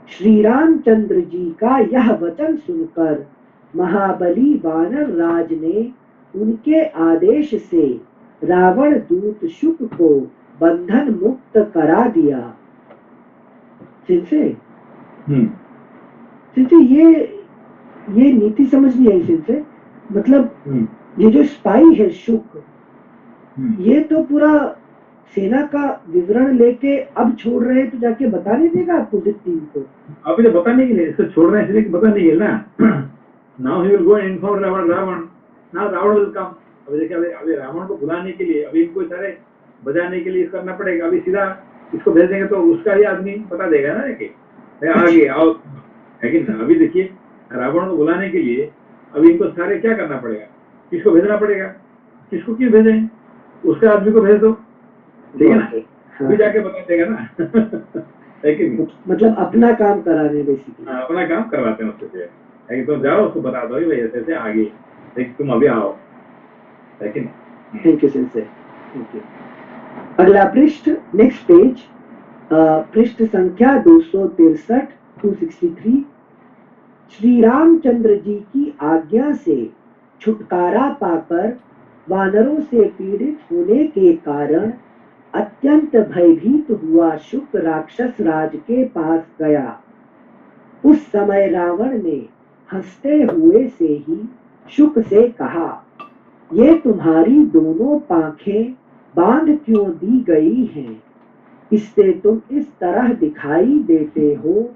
श्री रामचंद्र जी का यह वचन सुनकर महाबली वानर राज ने उनके आदेश से रावण दूत शुक को बंधन मुक्त करा दिया। सिंसे ये नीति समझ नहीं आई सिंसे, मतलब ये जो स्पाई है शुक, ये तो पूरा सेना का विवरण लेके अब छोड़ रहे हैं, तो जाके बता नहीं देगा आपको टीम को? अभी तो बताने के लिए इसको छोड़ रहे हैं, इसलिए बताने के लिए ना। Now he will go and inform Ravan, now Ravan will come. अभी देखिए, अभी रावण को बुलाने के लिए, अभी इनको सारे बजाने के लिए करना पड़ेगा। अभी सीधा इसको भेज देंगे तो उसका ही आदमी बता देगा ना कि आगे आओ, है कि ना। अभी देखिए, रावण को बुलाने के लिए अभी इनको सारे क्या करना पड़ेगा, किसको भेजना पड़ेगा, किसको क्यों भेजें, उसके आदमी को भेज दो, ठीक है ना। अभी जाके बता देगा ना। है कि नहीं? मतलब अपना काम करा रहे बेसिकली। अपना काम करवाते हैं उससे, है कि तो जाओ उसको बता दो भाई ऐसे ऐसे आगे, देख तुम अभी आओ, है कि नहीं। थैंक यू सिंसे, थैंक यू। अगला पृष्ठ, नेक्स्ट पेज, पृष्ठ संख्या 263 263। श्री रामचंद्र जी की आज्ञा से छुटकारा पाकर वानरों से पीड़ित होने के कारण अत्यंत भयभीत हुआ शुक राक्षस राज के पास गया। उस समय रावण ने हंसते हुए से ही शुक से कहा, ये तुम्हारी दोनों पांखें बांध क्यों दी गई हैं? इससे तुम इस तरह दिखाई देते हो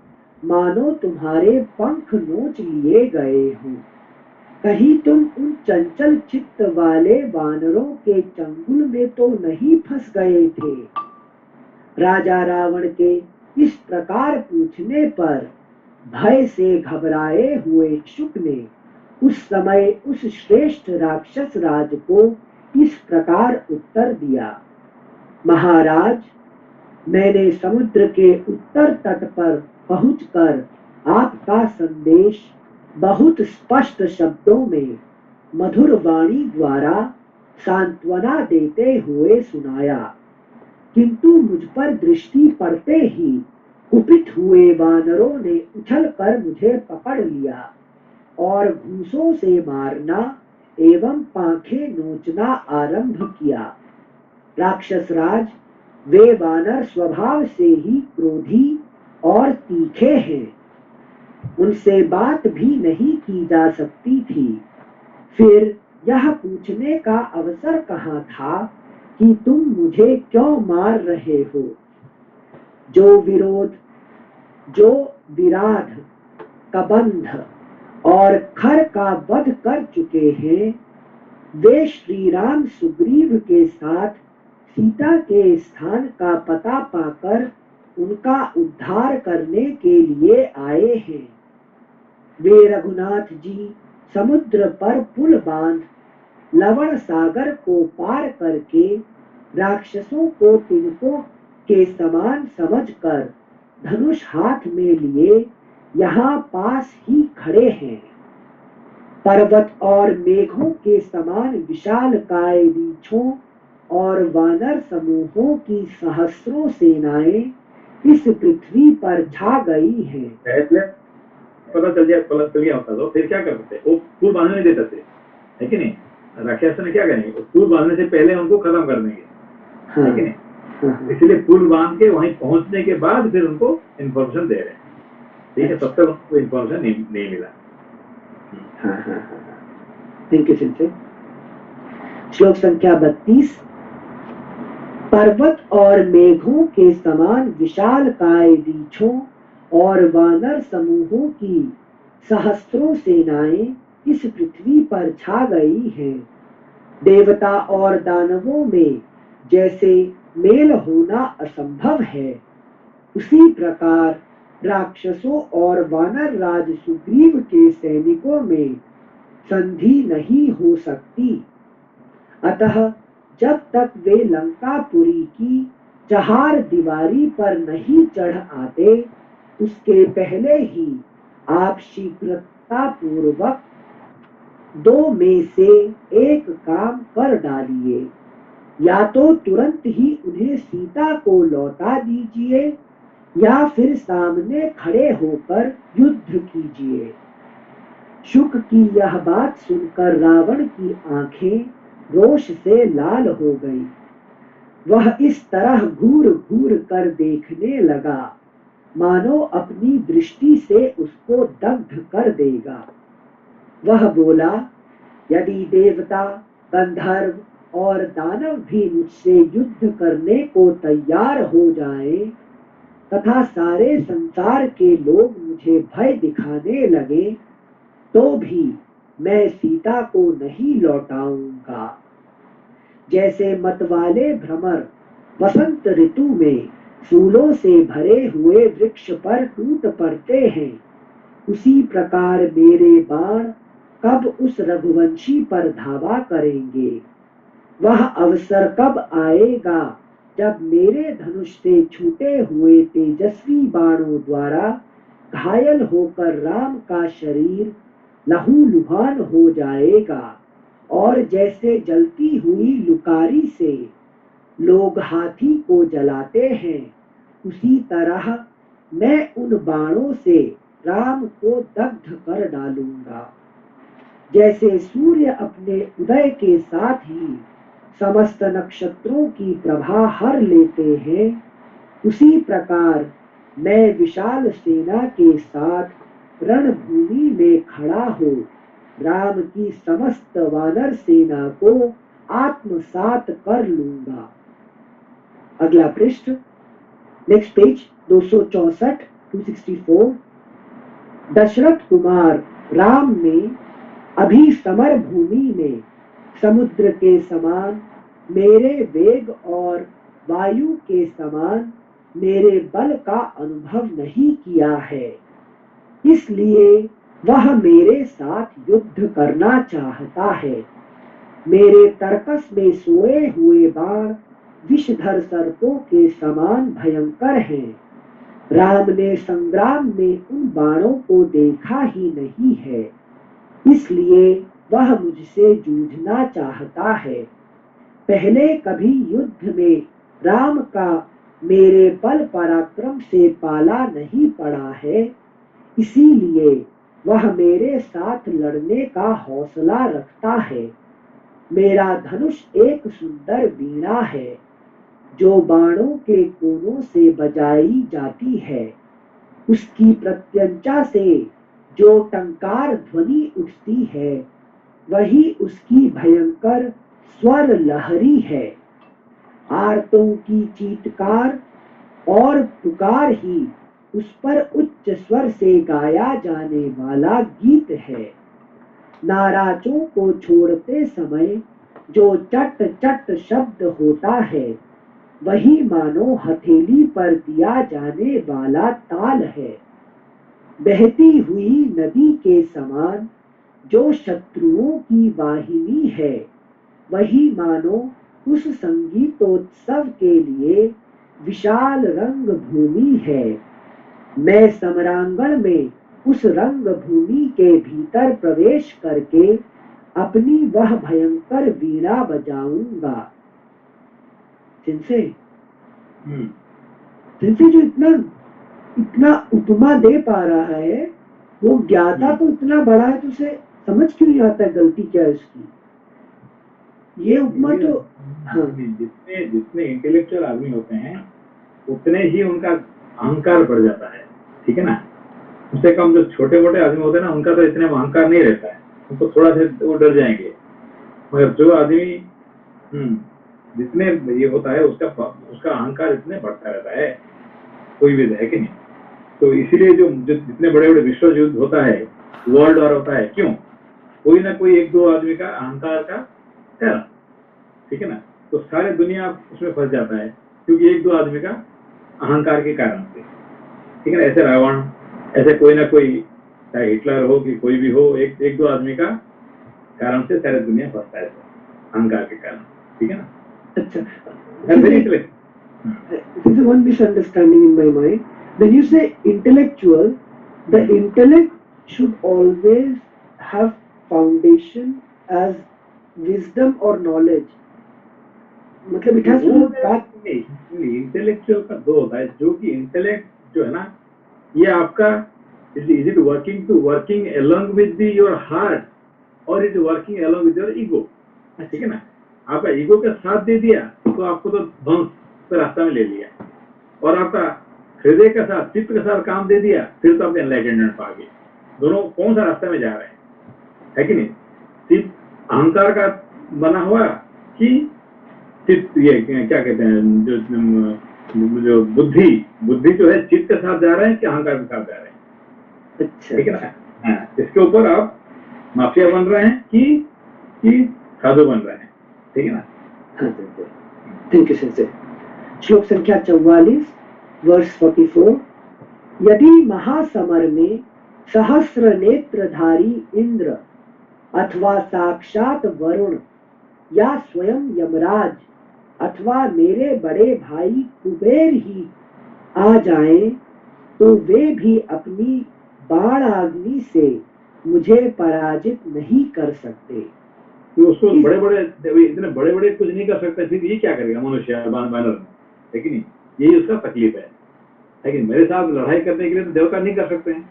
मानो तुम्हारे पंख नोच लिए गए हों। कहीं तुम उन चंचल चित्त वाले वानरों के चंगुल में तो नहीं फंस गए थे? राजा रावण के इस प्रकार पूछने पर भय से घबराए हुए शुक ने उस समय उस श्रेष्ठ राक्षस राज को इस प्रकार उत्तर दिया, महाराज, मैंने समुद्र के उत्तर तट पर पहुंचकर आपका संदेश बहुत स्पष्ट शब्दों में मधुर वाणी द्वारा सांत्वना देते हुए सुनाया, किंतु मुझ पर दृष्टि पड़ते ही कुपित हुए वानरों ने उछलकर मुझे पकड़ लिया और घूंसों से मारना एवं पांखें नोचना आरंभ किया। राक्षस राज, वे वानर स्वभाव से ही क्रोधी और तीखे हैं, उनसे बात भी नहीं की जा सकती थी। फिर यह पूछने का अवसर कहाँ था कि तुम मुझे क्यों मार रहे हो? जो विराध, कबंध और खर का वध कर चुके हैं, वे श्री राम सुग्रीव के साथ सीता के स्थान का पता पाकर उनका उद्धार करने के लिए आए हैं। वे रघुनाथ जी समुद्र पर पुल बांध लवण सागर को पार करके राक्षसों को तिनकों के समान समझकर धनुष हाथ में लिए यहाँ पास ही खड़े हैं। पर्वत और मेघों के समान विशालकाय रीछों और वानर समूहों की सहस्रों सेनाएं इस पृथ्वी पर छा गई हैं। पता चल गया होता तो फिर क्या करते? वो पुल बांधने नहीं देते थे, है कि नहीं? राक्षस ने क्या करेंगे? पुल बांधने से पहले उनको खत्म कर देंगे, है कि नहीं? इसलिए पुल बांध के वहीं पहुंचने के बाद फिर उनको इन्फॉर्मेशन दे रहे हैं, ठीक है? तब तक उनको इन्फॉर्मेशन नहीं मिला। थैंक यू सिंचे। श्लोक संख्या 32। पर्वत और मेघों के समान विशालकाय रीछों और वानर समूहों की सहस्त्रों सेनाएं इस पृथ्वी पर छा गई हैं। देवता और दानवों में जैसे मेल होना असंभव है, उसी प्रकार राक्षसों और वानर राज सुग्रीव के सैनिकों में संधि नहीं हो सकती। अतः जब तक वे लंकापुरी की चहार दीवारी पर नहीं चढ़ आते, उसके पहले ही आप शीघ्रता पूर्वक दो में से एक काम कर डालिए, या तो तुरंत ही उन्हें सीता को लौटा दीजिए या फिर सामने खड़े होकर युद्ध कीजिए। शुक की यह बात सुनकर रावण की आंखें रोष से लाल हो गई। वह इस तरह घूर घूर कर देखने लगा मानो अपनी दृष्टि से उसको दग्ध कर देगा। वह बोला, यदि देवता, गंधर्व और दानव भी मुझसे युद्ध करने को तैयार हो जाएं, तथा सारे संसार के लोग मुझे भय दिखाने लगे, तो भी मैं सीता को नहीं लौटाऊंगा। जैसे मतवाले भ्रमर वसंत ऋतु में फूलों से भरे हुए वृक्ष पर टूट पड़ते हैं, उसी प्रकार मेरे बाण कब उस रघुवंशी पर धावा करेंगे। वह अवसर कब आएगा जब मेरे धनुष से छूटे हुए तेजस्वी बाणों द्वारा घायल होकर राम का शरीर लहूलुहान हो जाएगा, और जैसे जलती हुई लुकारी से लोग हाथी को जलाते हैं, उसी तरह मैं उन बाणों से राम को दग्ध कर डालूंगा। जैसे सूर्य अपने उदय के साथ ही समस्त नक्षत्रों की प्रभा हर लेते हैं, उसी प्रकार मैं विशाल सेना के साथ रणभूमि में खड़ा हो राम की समस्त वानर सेना को आत्मसात कर लूंगा। अगला पृष्ठ, नेक्स्ट पेज 264 264। दशरथ कुमार राम ने अभी समर भूमि में समुद्र के समान मेरे वेग और वायु के समान मेरे बल का अनुभव नहीं किया है, इसलिए वह मेरे साथ युद्ध करना चाहता है। मेरे तर्कस में सोए हुए बाण विषधर सर्पों के समान भयंकर हैं। राम ने संग्राम में उन बाणों को देखा ही नहीं है, इसलिए वह मुझसे जूझना चाहता है। पहले कभी युद्ध में राम का मेरे बल पराक्रम से पाला नहीं पड़ा है, इसीलिए वह मेरे साथ लड़ने का हौसला रखता है। मेरा धनुष एक सुंदर वीणा है जो बाणों के कोनों से बजाई जाती है। उसकी प्रत्यंचा से जो टंकार ध्वनि उठती है वही उसकी भयंकर स्वर लहरी है। आर्तों की चीत्कार और पुकार ही उस पर उच्च स्वर से गाया जाने वाला गीत है। नाराजों को छोड़ते समय जो चट चट शब्द होता है वही मानो हथेली पर दिया जाने वाला ताल है। बहती हुई नदी के समान जो शत्रुओं की वाहिनी है वही मानो उस संगीतोत्सव के लिए विशाल रंग भूमि है। मैं समरांगण में उस रंग भूमि के भीतर प्रवेश करके अपनी वह भयंकर वीणा बजाऊंगा। जिनसे जो इतना उपमा दे पा रहा है वो ज्ञाता तो इतना बड़ा है, तो उसे समझ क्यों नहीं आता गलती क्या है उसकी। ये उपमा तो हाँ, जितने इंटेलेक्चुअल आदमी होते हैं उतने ही उनका अहंकार बढ़ जाता है, ठीक है ना। उससे कम जो छोटे मोटे आदमी होते हैं ना उनका तो इतने अहंकार नहीं रहता है, उनको थोड़ा सा वो डर जाएंगे। मगर जो आदमी जितने ये होता है उसका अहंकार इतने बढ़ता रहता है, कोई भी है कि नहीं। तो इसीलिए जो जितने बड़े बड़े विश्व युद्ध होता है, वर्ल्ड वॉर होता है, क्यों? कोई ना कोई एक दो आदमी का अहंकार का है, ठीक है ना। तो सारे दुनिया उसमें फंस जाता है क्योंकि एक दो आदमी का अहंकार के कारण से, ठीक है ना। ऐसे रावण, ऐसे कोई ना कोई, चाहे हिटलर हो कि कोई भी हो, एक दो आदमी का कारण से सारे दुनिया फंसता है अहंकार के कारण, ठीक है ना। अच्छा, Very intellectual. this is one misunderstanding in my mind. When you say intellectual, the intellect should always have foundation as wisdom or knowledge. मतलब it has to be back. Intellectual का दो होता है, जो कि इंटेलेक्ट जो है ना ये आपका is it working along with your heart or is working along with your ego, ठीक है ना। आपका ईगो का साथ दे दिया तो आपको तो ध्वंस का रास्ता में ले लिया, और आपका हृदय का साथ, चित्त का साथ काम दे दिया, फिर तो आप एनलाइटनमेंट पा गए। दोनों कौन सा रास्ता में जा रहे हैं, है कि नहीं। चित्त अहंकार का बना हुआ कि चित्त, ये क्या कहते हैं, जो बुद्धि जो है चित्त के साथ जा रहे हैं कि अहंकार के साथ जा रहे हैं, ठीक है ना। हाँ, इसके ऊपर आप माफिया बन रहे हैं कि साधु बन रहे हैं, ठीक है ना। Thank you sir. श्लोक संख्या 44 वर्ष 44। यदि महासमर में सहस्र नेत्रधारी इंद्र अथवा साक्षात वरुण या स्वयं यमराज अथवा मेरे बड़े भाई कुबेर ही आ जाएं तो वे भी अपनी बाण अग्नि से मुझे पराजित नहीं कर सकते। तो उसको बड़े बड़े इतने बड़े बड़े कुछ नहीं कर सकते, फिर ये क्या करेगा मनुष्य बानर, है कि नहीं। यही उसका तकलीफ है, लेकिन मेरे साथ लड़ाई करने के लिए तो देवता नहीं कर सकते हैं,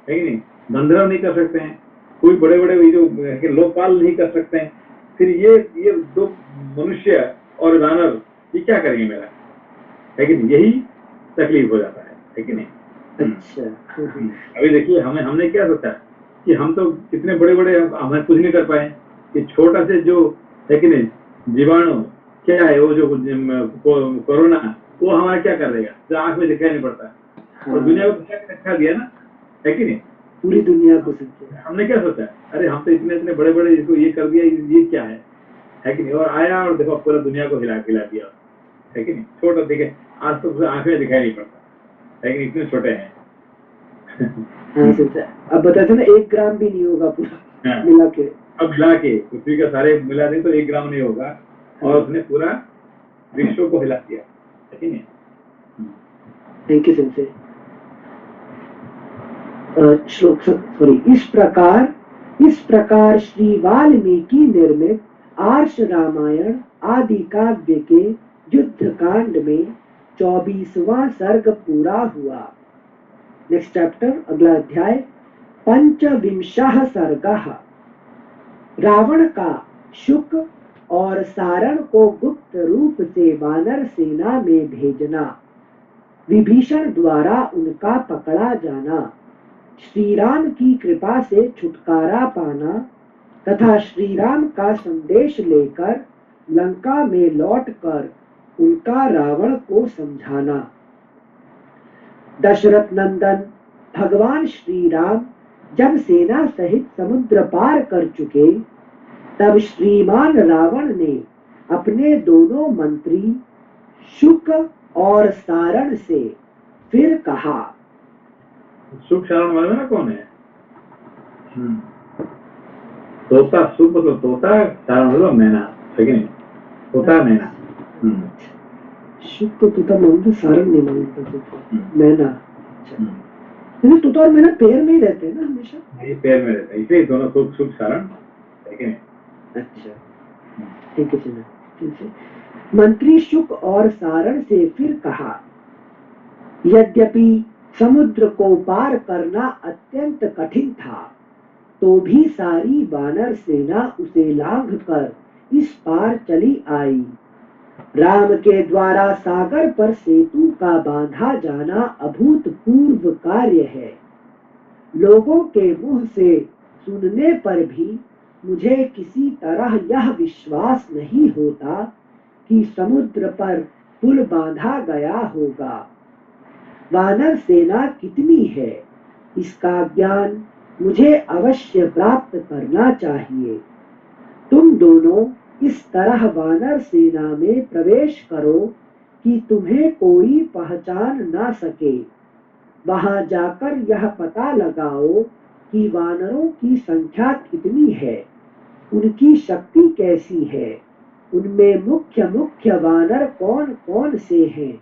है कि नहीं। गंधर्व नहीं कर सकते हैं, कोई बड़े बड़े जो लोकपाल नहीं कर सकते हैं, फिर ये दो मनुष्य और बानर ये क्या करेंगे मेरा, है कि नहीं। यही तकलीफ हो जाता है कि नहीं। अच्छा, अभी देखिए हमने क्या सोचा, कि हम तो कितने बड़े बड़े, हमें कुछ नहीं कर पाए, कि छोटा से जो है कि नहीं जीवाणु क्या है, वो जो कोरोना, वो हमारा क्या कर देगा, जो आंख में दिखाई नहीं पड़ता। और दुनिया को क्या रखा दिया ना, है कि नहीं, पूरी दुनिया को समझे। हमने क्या सोचा, अरे हम तो इतने इतने बड़े बड़े, इसको ये कर दिया, ये क्या है कि नहीं, और आया और देखो पूरा दुनिया को हिला दिया, है कि नहीं। छोटा देखे, आज तो आंख में दिखाई नहीं पड़ता, है कि नहीं, इतने छोटे हैं। हाँ समझा। अब बताते ना 1 ग्राम भी नहीं होगा पूरा हाँ। मिला के। अब मिला के पृथ्वी का सारे मिला दें तो 1 ग्राम नहीं होगा, और उसने पूरा विश्व को हिला दिया, है कि नहीं। Thank you Sanjay. श्लोक सॉरी, इस प्रकार श्री वाल्मीकि निर्मित आर्ष रामायण आदि काव्य के युद्ध कांड में 24वां सर्ग पूरा हुआ। नेक्स्ट चैप्टर, अगला अध्याय, पंचविंशः सर्गः। रावण का शुक और सारण को गुप्त रूप से वानर सेना में भेजना, विभीषण द्वारा उनका पकड़ा जाना, श्री राम की कृपा से छुटकारा पाना तथा श्री राम का संदेश लेकर लंका में लौटकर उनका रावण को समझाना। दशरथ नंदन भगवान श्री राम जब सेना सहित समुद्र पार कर चुके, तब श्रीमान रावण ने अपने दोनों मंत्री शुक और सारण से फिर कहा। सुख सारण वाले ना कौन है? तोता, सुख मतलब तोता, सारण मतलब मैना, है कि नहीं, तोता मैना। शुक को तोता मानते, सारण नहीं मानते, मैना। अच्छा, तोता और मैना पेड़ में ही रहते हैं ना हमेशा? ये पेड़ में रहते हैं, इसलिए दोनों सुख सारण, है कि नहीं। अच्छा, ठीक है सुना। ठीक है। मंत्री शुक और सारण से फिर कहा, यद्यपि समुद्र को पार करना अत्यंत कठिन था, तो भी सारी वानर सेना उसे लांघकर इस पार चली आई। राम के द्वारा सागर पर सेतु का बांधा जाना अभूतपूर्व कार्य है। लोगों के मुंह से सुनने पर भी मुझे किसी तरह यह विश्वास नहीं होता कि समुद्र पर पुल बांधा गया होगा। वानर सेना कितनी है, इसका ज्ञान मुझे अवश्य प्राप्त करना चाहिए। तुम दोनों इस तरह वानर सेना में प्रवेश करो कि तुम्हें कोई पहचान ना सके। वहां जाकर यह पता लगाओ कि वानरों की संख्या कितनी है, उनकी शक्ति कैसी है, उनमें मुख्य मुख्य वानर कौन कौन से हैं,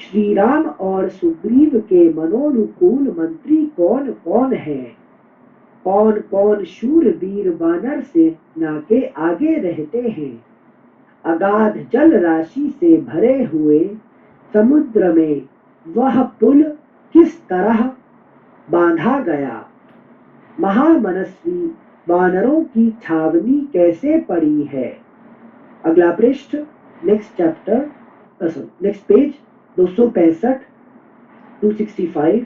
श्री राम और सुग्रीव के मनोनुकूल मंत्री कौन कौन हैं, कौन कौन शूरवीर वानर सेना के आगे रहते हैं। अगाध जल राशि से भरे हुए समुद्र में वह पुल किस तरह बांधा गया, महामनस्वी वानरों की छावनी कैसे पड़ी है। अगला पृष्ठ, next chapter, next page 265, 265।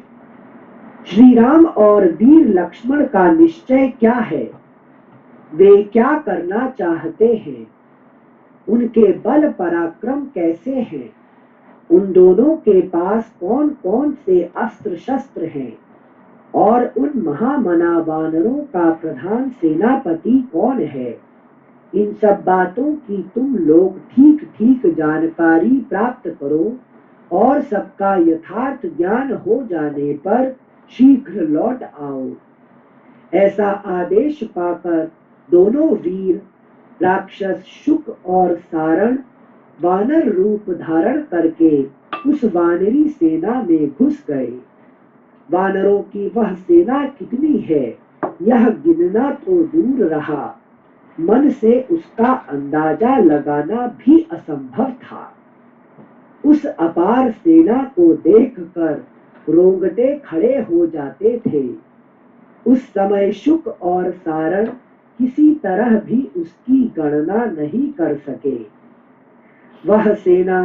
Shri Ram और वीर लक्ष्मण का निश्चय क्या है, वे क्या करना चाहते हैं, उनके बल पराक्रम कैसे हैं, उन दोनों के पास कौन कौन से अस्त्र शस्त्र हैं, और उन महामना वानरों का प्रधान सेनापति कौन है। इन सब बातों की तुम लोग ठीक ठीक जानकारी प्राप्त करो, और सबका यथार्थ ज्ञान हो जाने पर शीघ्र लौट आओ। ऐसा आदेश पाकर दोनों वीर राक्षस शुक और सारण वानर रूप धारण करके उस वानरी सेना में घुस गए। वानरों की वह सेना कितनी है, यह गिनना तो दूर रहा, मन से उसका अंदाजा लगाना भी असंभव था। उस अपार सेना को देखकर रोंगटे खड़े हो जाते थे। उस समय शुक और सारण किसी तरह भी उसकी गणना नहीं कर सके। वह सेना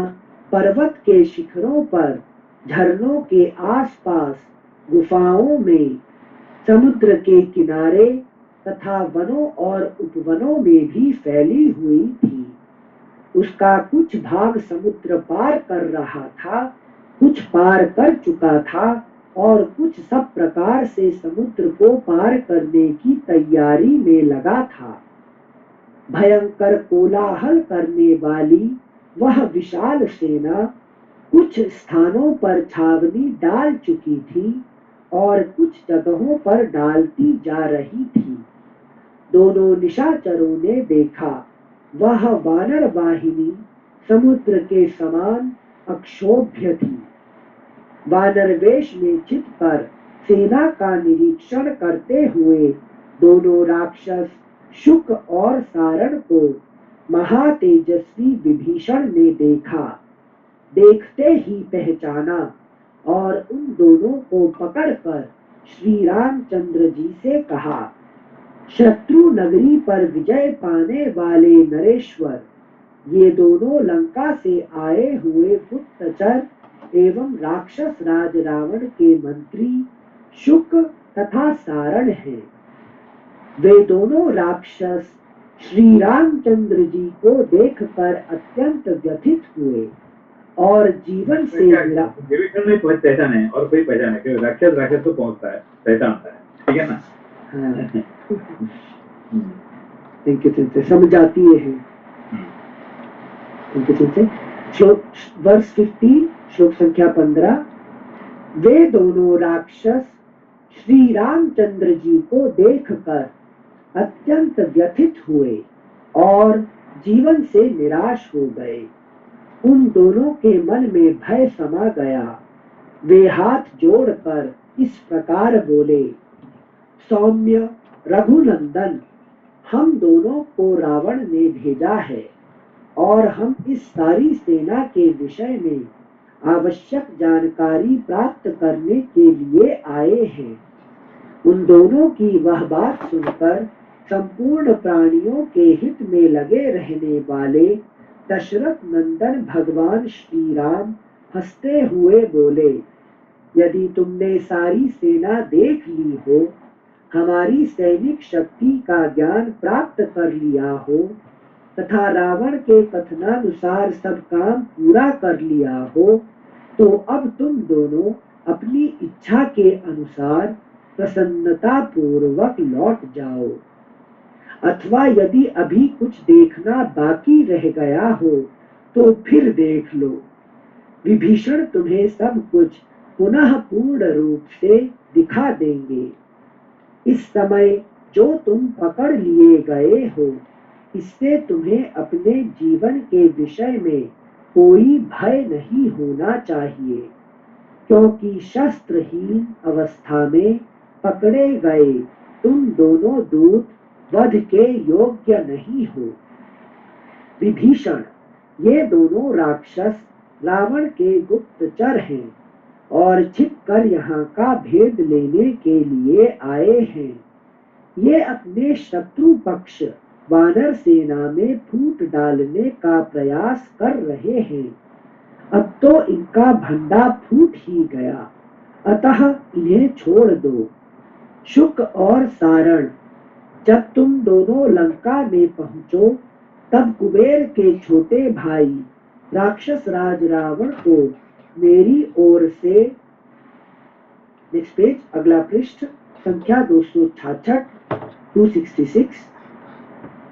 पर्वत के शिखरों पर, झरनों के आसपास, गुफाओं में, समुद्र के किनारे तथा वनों और उपवनों में भी फैली हुई थी। उसका कुछ भाग समुद्र पार कर रहा था, कुछ पार कर चुका था और कुछ सब प्रकार से समुद्र को पार करने की तैयारी में लगा था। भयंकर कोलाहल करने वाली वह विशाल सेना कुछ स्थानों पर छावनी डाल चुकी थी और कुछ जगहों पर डालती जा रही थी। दोनों निशाचरों ने देखा, वह वानर वाहिनी समुद्र के समान अक्षोभ्य थी। वानर वेश में छिपकर सेना का निरीक्षण करते हुए दोनों राक्षस शुक और सारण को महातेजस्वी विभीषण ने देखा। देखते ही पहचाना और उन दोनों को पकड़कर श्री रामचंद्र जी से कहा, शत्रु नगरी पर विजय पाने वाले नरेश्वर, ये दोनों लंका से आए हुए गुप्तचर एवं राक्षस राज रावण के मंत्री शुक तथा सारण हैं। वे दोनों राक्षस श्री रामचंद्र जी को देखकर अत्यंत व्यथित हुए और जीवन से विभीषण ने पहचाना है और कोई पहचाना है, राक्षस राक्षस को पहुंचता है, पहचानता है, ठीक है ना? इनके चिंते समझाती है। इनके चिंते श्लोक वर्स 15 श्लोक संख्या 15। वे दोनों राक्षस श्री रामचंद्र जी को देखकर अत्यंत व्यथित हुए और जीवन से निराश हो गए। उन दोनों के मन में भय समा गया। वे हाथ जोड़कर इस प्रकार बोले, सौम्य रघुनंदन, हम दोनों को रावण ने भेजा है और हम इस सारी सेना के विषय में आवश्यक जानकारी प्राप्त करने के लिए आए हैं। उन दोनों की वह बात सुनकर संपूर्ण प्राणियों के हित में लगे रहने वाले दशरथ नंदन भगवान श्री राम हंसते हुए बोले, यदि तुमने सारी सेना देख ली हो, हमारी सैनिक शक्ति का ज्ञान प्राप्त कर लिया हो तथा रावण के कथनानुसार सब काम पूरा कर लिया हो, तो अब तुम दोनों अपनी इच्छा के अनुसार प्रसन्नता पूर्वक लौट जाओ। अथवा यदि अभी कुछ देखना बाकी रह गया हो तो फिर देख लो। विभीषण तुम्हें सब कुछ पुनः पूर्ण रूप से दिखा देंगे। इस समय जो तुम पकड़ लिए गए हो, इससे तुम्हें अपने जीवन के विषय में कोई भय नहीं होना चाहिए, क्योंकि शस्त्रहीन अवस्था में पकड़े गए तुम दोनों दूत वध के योग्य नहीं हो। विभीषण, ये दोनों राक्षस रावण के गुप्तचर हैं और छिपकर यहाँ का भेद लेने के लिए आए हैं। ये अपने शत्रु पक्ष वानर सेना में फूट डालने का प्रयास कर रहे हैं। अब तो इनका भंडा फूट ही गया, अतः इन्हें छोड़ दो। शुक और सारण, जब तुम दोनों लंका में पहुंचो, तब कुबेर के छोटे भाई राक्षस राज रावण को मेरी ओर से, नेक्स्ट पेज, अगला पृष्ठ संख्या 266, 266,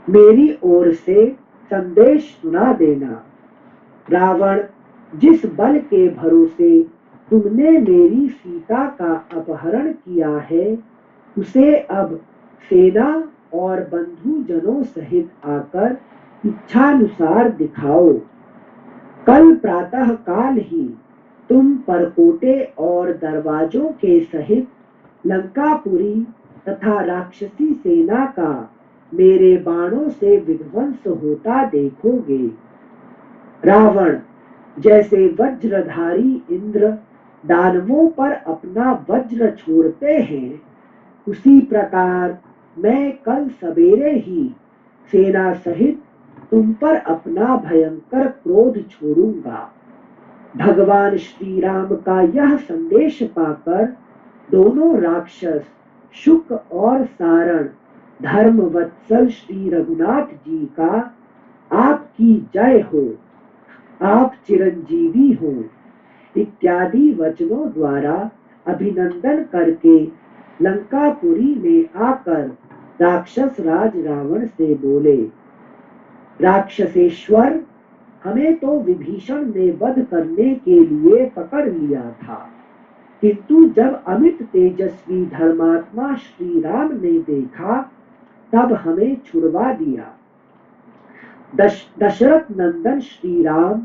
मेरी ओर से संदेश सुना देना। रावण, जिस बल के भरोसे तुमने मेरी सीता का अपहरण किया है, उसे अब सेना और बंधुजनों सहित आकर इच्छानुसार दिखाओ। कल प्रातः काल ही तुम परकोटे और दरवाजों के सहित लंकापुरी तथा राक्षसी सेना का मेरे बाणों से विध्वंस होता देखोगे। रावण, जैसे वज्रधारी इंद्र दानवों पर अपना वज्र छोड़ते हैं, उसी प्रकार मैं कल सवेरे ही सेना सहित तुम पर अपना भयंकर क्रोध छोड़ूंगा। भगवान श्री राम का यह संदेश पाकर दोनों राक्षस शुक और सारण धर्म वत्सल श्री रघुनाथ जी का आपकी जय हो, आप चिरंजीवी हो इत्यादि वचनों द्वारा अभिनंदन करके लंकापुरी में आकर राक्षस राज रावण से बोले, राक्षसेश्वर, हमें तो विभीषण ने वध करने के लिए पकड़ लिया था, किंतु जब अमित तेजस्वी धर्मात्मा श्री राम ने देखा तब हमें छुड़वा दिया। दशरथ नंदन श्री राम,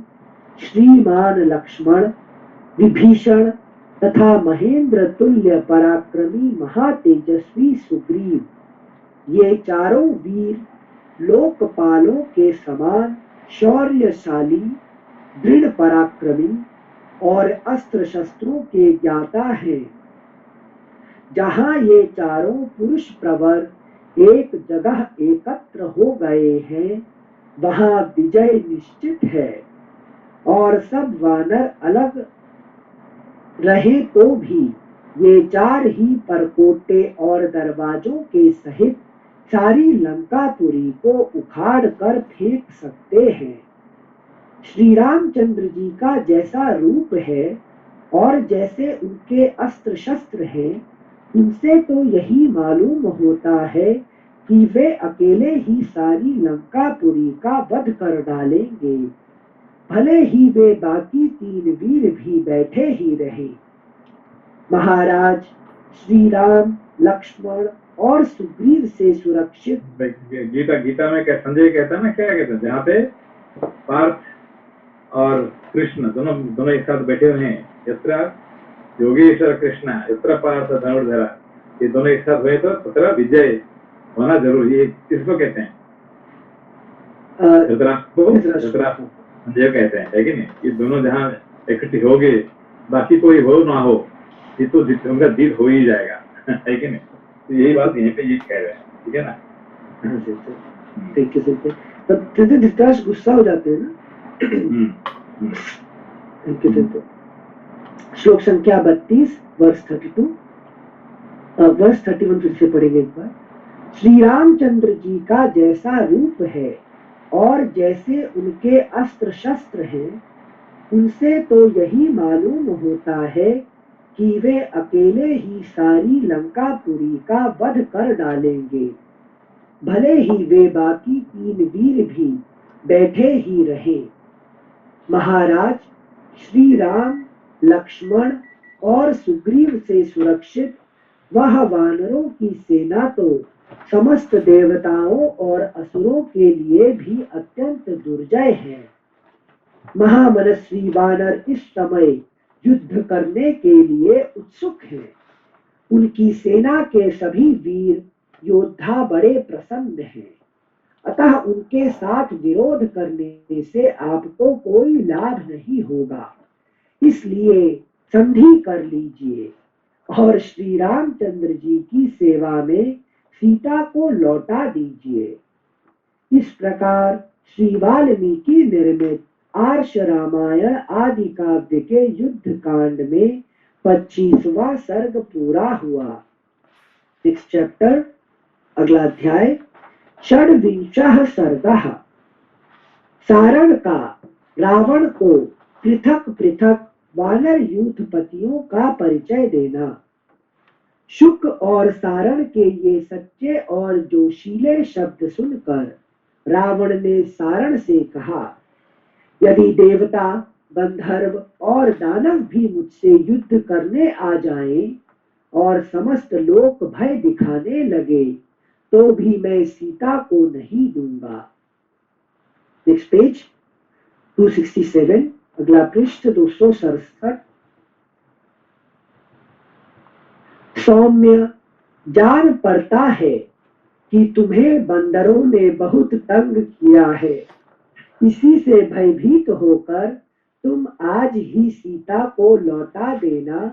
श्रीमान लक्ष्मण, विभीषण तथा महेंद्र तुल्य पराक्रमी महातेजस्वी सुग्रीव, ये चारों वीर लोकपालों के समान शौर्यशाली, दृढ़ पराक्रमी और अस्त्र शस्त्रों के ज्ञाता हैं। जहां ये चारों पुरुष प्रवर एक जगह एकत्र हो गए हैं, वहां विजय निश्चित है। और सब वानर अलग रहे तो भी ये चार ही परकोटे और दरवाजों के सहित सारी लंकापुरी को उखाड़ कर फेंक सकते हैं। श्री रामचंद्र जी का जैसा रूप है और जैसे उनके अस्त्र शस्त्र हैं, उनसे तो यही मालूम होता है कि वे अकेले ही सारी लंकापुरी का वध कर डालेंगे, भले ही वे बाकी तीन वीर भी बैठे ही रहे। महाराज, श्री राम, लक्ष्मण और सुग्रीव से सुरक्षित गीता में क्या संजय कहता है ना, क्या कहता है, जहाँ पे पार्थ और कृष्ण दोनों एक साथ बैठे हुए हैं, यत्र योगेश्वर कृष्ण यत्र पार्थ धनुर्धरा, ये दोनों एक साथ हुए तो तत्र विजय होना जरूरी है। किसको कहते हैं? धृतराष्ट्र संजय कहते हैं, है कि नहीं? ये दोनों जहाँ इकट्ठी हो गए, बाकी कोई हो ना हो, ये तो उनका जीत हो ही जाएगा, है कि नहीं? तो यही बात यहीं पे ये कह रहे हैं, ठीक है ना? धृतराष्ट्र गुस्सा हो जाते हैं ना। श्लोक संख्या 32 वर्ष 32 वर्ष 31 फिर से पढ़ेंगे एक बार। श्री रामचंद्र जी का जैसा रूप है और जैसे उनके अस्त्र शस्त्र हैं, उनसे तो यही मालूम होता है कि वे अकेले ही सारी लंकापुरी का वध कर डालेंगे, भले ही वे बाकी तीन वीर भी बैठे ही रहे। महाराज, श्री राम, लक्ष्मण और सुग्रीव से सुरक्षित वह वानरों की सेना तो समस्त देवताओं और असुरों के लिए भी अत्यंत दुर्जय है। महामनस्वी वानर इस समय युद्ध करने के लिए उत्सुक हैं। उनकी सेना के सभी वीर योद्धा बड़े प्रसन्न हैं, अतः उनके साथ विरोध करने से आपको कोई लाभ नहीं होगा, इसलिए संधि कर लीजिए और श्री रामचंद्र जी की सेवा में सीता को लौटा दीजिए। इस प्रकार श्री वाल्मीकि निर्मित आर्ष रामायण आदि काव्य के युद्ध कांड में 25वां सर्ग पूरा हुआ। नेक्स्ट चैप्टर, अगला अध्याय, षड्विंशः सर्गः। सारण का रावण को पृथक पृथक वानर यूथपतियों का परिचय देना। शुक और सारण के ये सच्चे और जोशीले शब्द सुनकर रावण ने सारण से कहा, यदि देवता, गंधर्व और दानव भी मुझसे युद्ध करने आ जाएं और समस्त लोक भय दिखाने लगे, तो भी मैं सीता को नहीं दूंगा। नेक्स्ट पेज 267, अगला पृष्ठ 267। सौम्य, जान पड़ता है कि तुम्हें बंदरों ने बहुत तंग किया है, इसी से भयभीत होकर तुम आज ही सीता को लौटा देना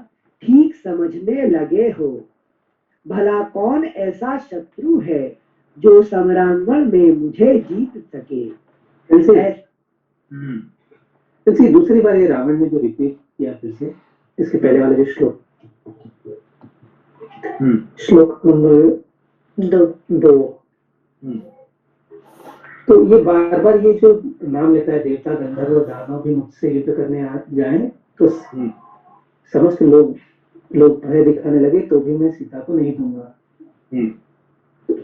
ठीक समझने लगे हो। भला कौन ऐसा शत्रु है जो समरांगण में मुझे जीत सके? ऐसे दूसरी बार ये रावण ने जो रिपीट किया फिर से, इसके पहले वाले जो श्लोक श्लोक नंबर 2। तो ये बार बार ये जो नाम लेता है देवता गंधर्व दानव भी मुझसे युद्ध करने आ जाए तो समस्त लोग भय दिखाने लगे तो भी मैं सीता को नहीं दूंगा।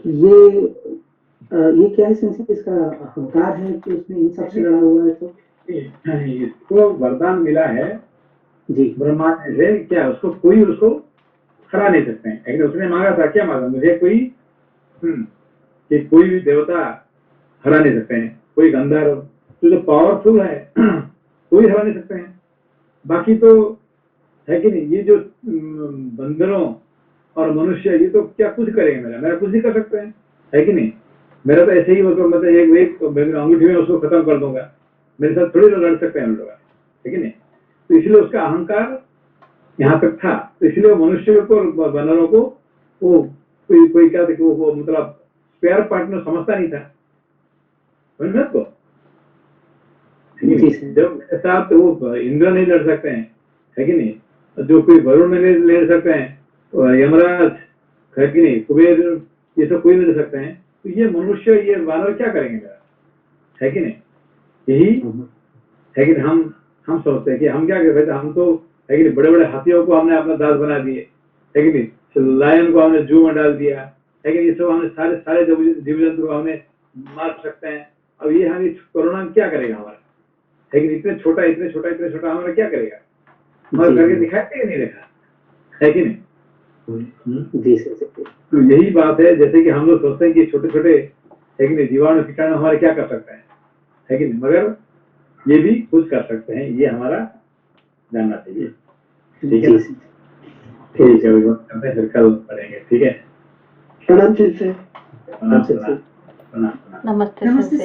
ये क्या है सेंस, इसका अहंकार है कि उसने इन सबसे लड़ा हुआ है? तो इसको वरदान मिला है जी ब्रह्मा से, क्या उसको कोई उसको हरा नहीं सकते हैं। लेकिन उसने मांगा था, क्या मांगा, मुझे कोई कि कोई भी देवता हरा नहीं सकते हैं, कोई गंधर्व जो पावरफुल है कोई हरा नहीं सकते हैं। बाकी तो है कि नहीं, ये जो बंदरों और मनुष्य ये तो क्या कुछ करेंगे, मेरा कुछ नहीं कर सकते हैं, है कि नहीं। मेरा तो ऐसे ही मतलब एक अंगूठी में उसको खत्म कर दूंगा, मेरे साथ थोड़ी लड़ सकते हैं लोग, है कि नहीं। तो इसलिए उसका अहंकार यहाँ तक था, तो इसलिए मनुष्य को और बंदरों को वो कोई क्या था कि वो मतलब स्पेयर पार्टनर समझता नहीं था को। जब मेरे साथ वो इंद्र नहीं लड़ सकते हैं, है कि नहीं, जो कोई वरुण नहीं लड़ सकते हैं, यमराज, है कि नहीं, कुबेर, ये सब कोई नहीं लड़ सकते हैं, तो ये मनुष्य ये वानर क्या करेंगे मेरा, है कि नहीं। यही है कि हम सोचते हैं कि हम क्या कर रहे थे, हम तो है कि नहीं बड़े बड़े हाथियों को हमने अपना दास बना दिए, है कि नहीं, लायन को हमने जू में डाल दिया, है कि नहीं, ये सब हमने सारे जीव जंतु को हमने मार सकते हैं। अब ये हम कोरोना क्या करेगा हमारा, है कि इतने छोटा हमारा क्या करेगा, हमारे करके दिखाया कि नहीं देखा, है कि नहीं। जी तो यही बात है, जैसे कि हम लोग सोचते हैं कि छोटे छोटे है कि नहीं जीवाणु कीटाणु हमारे क्या कर सकते हैं, है कि नहीं, मगर ये भी कुछ कर सकते हैं, ये हमारा जानना चाहिए। ठीक है, ठीक है, करते हैं, फिर कल पढ़ेंगे। ठीक है, प्रणाम जी से। प्रणाम। नमस्ते। नमस्ते।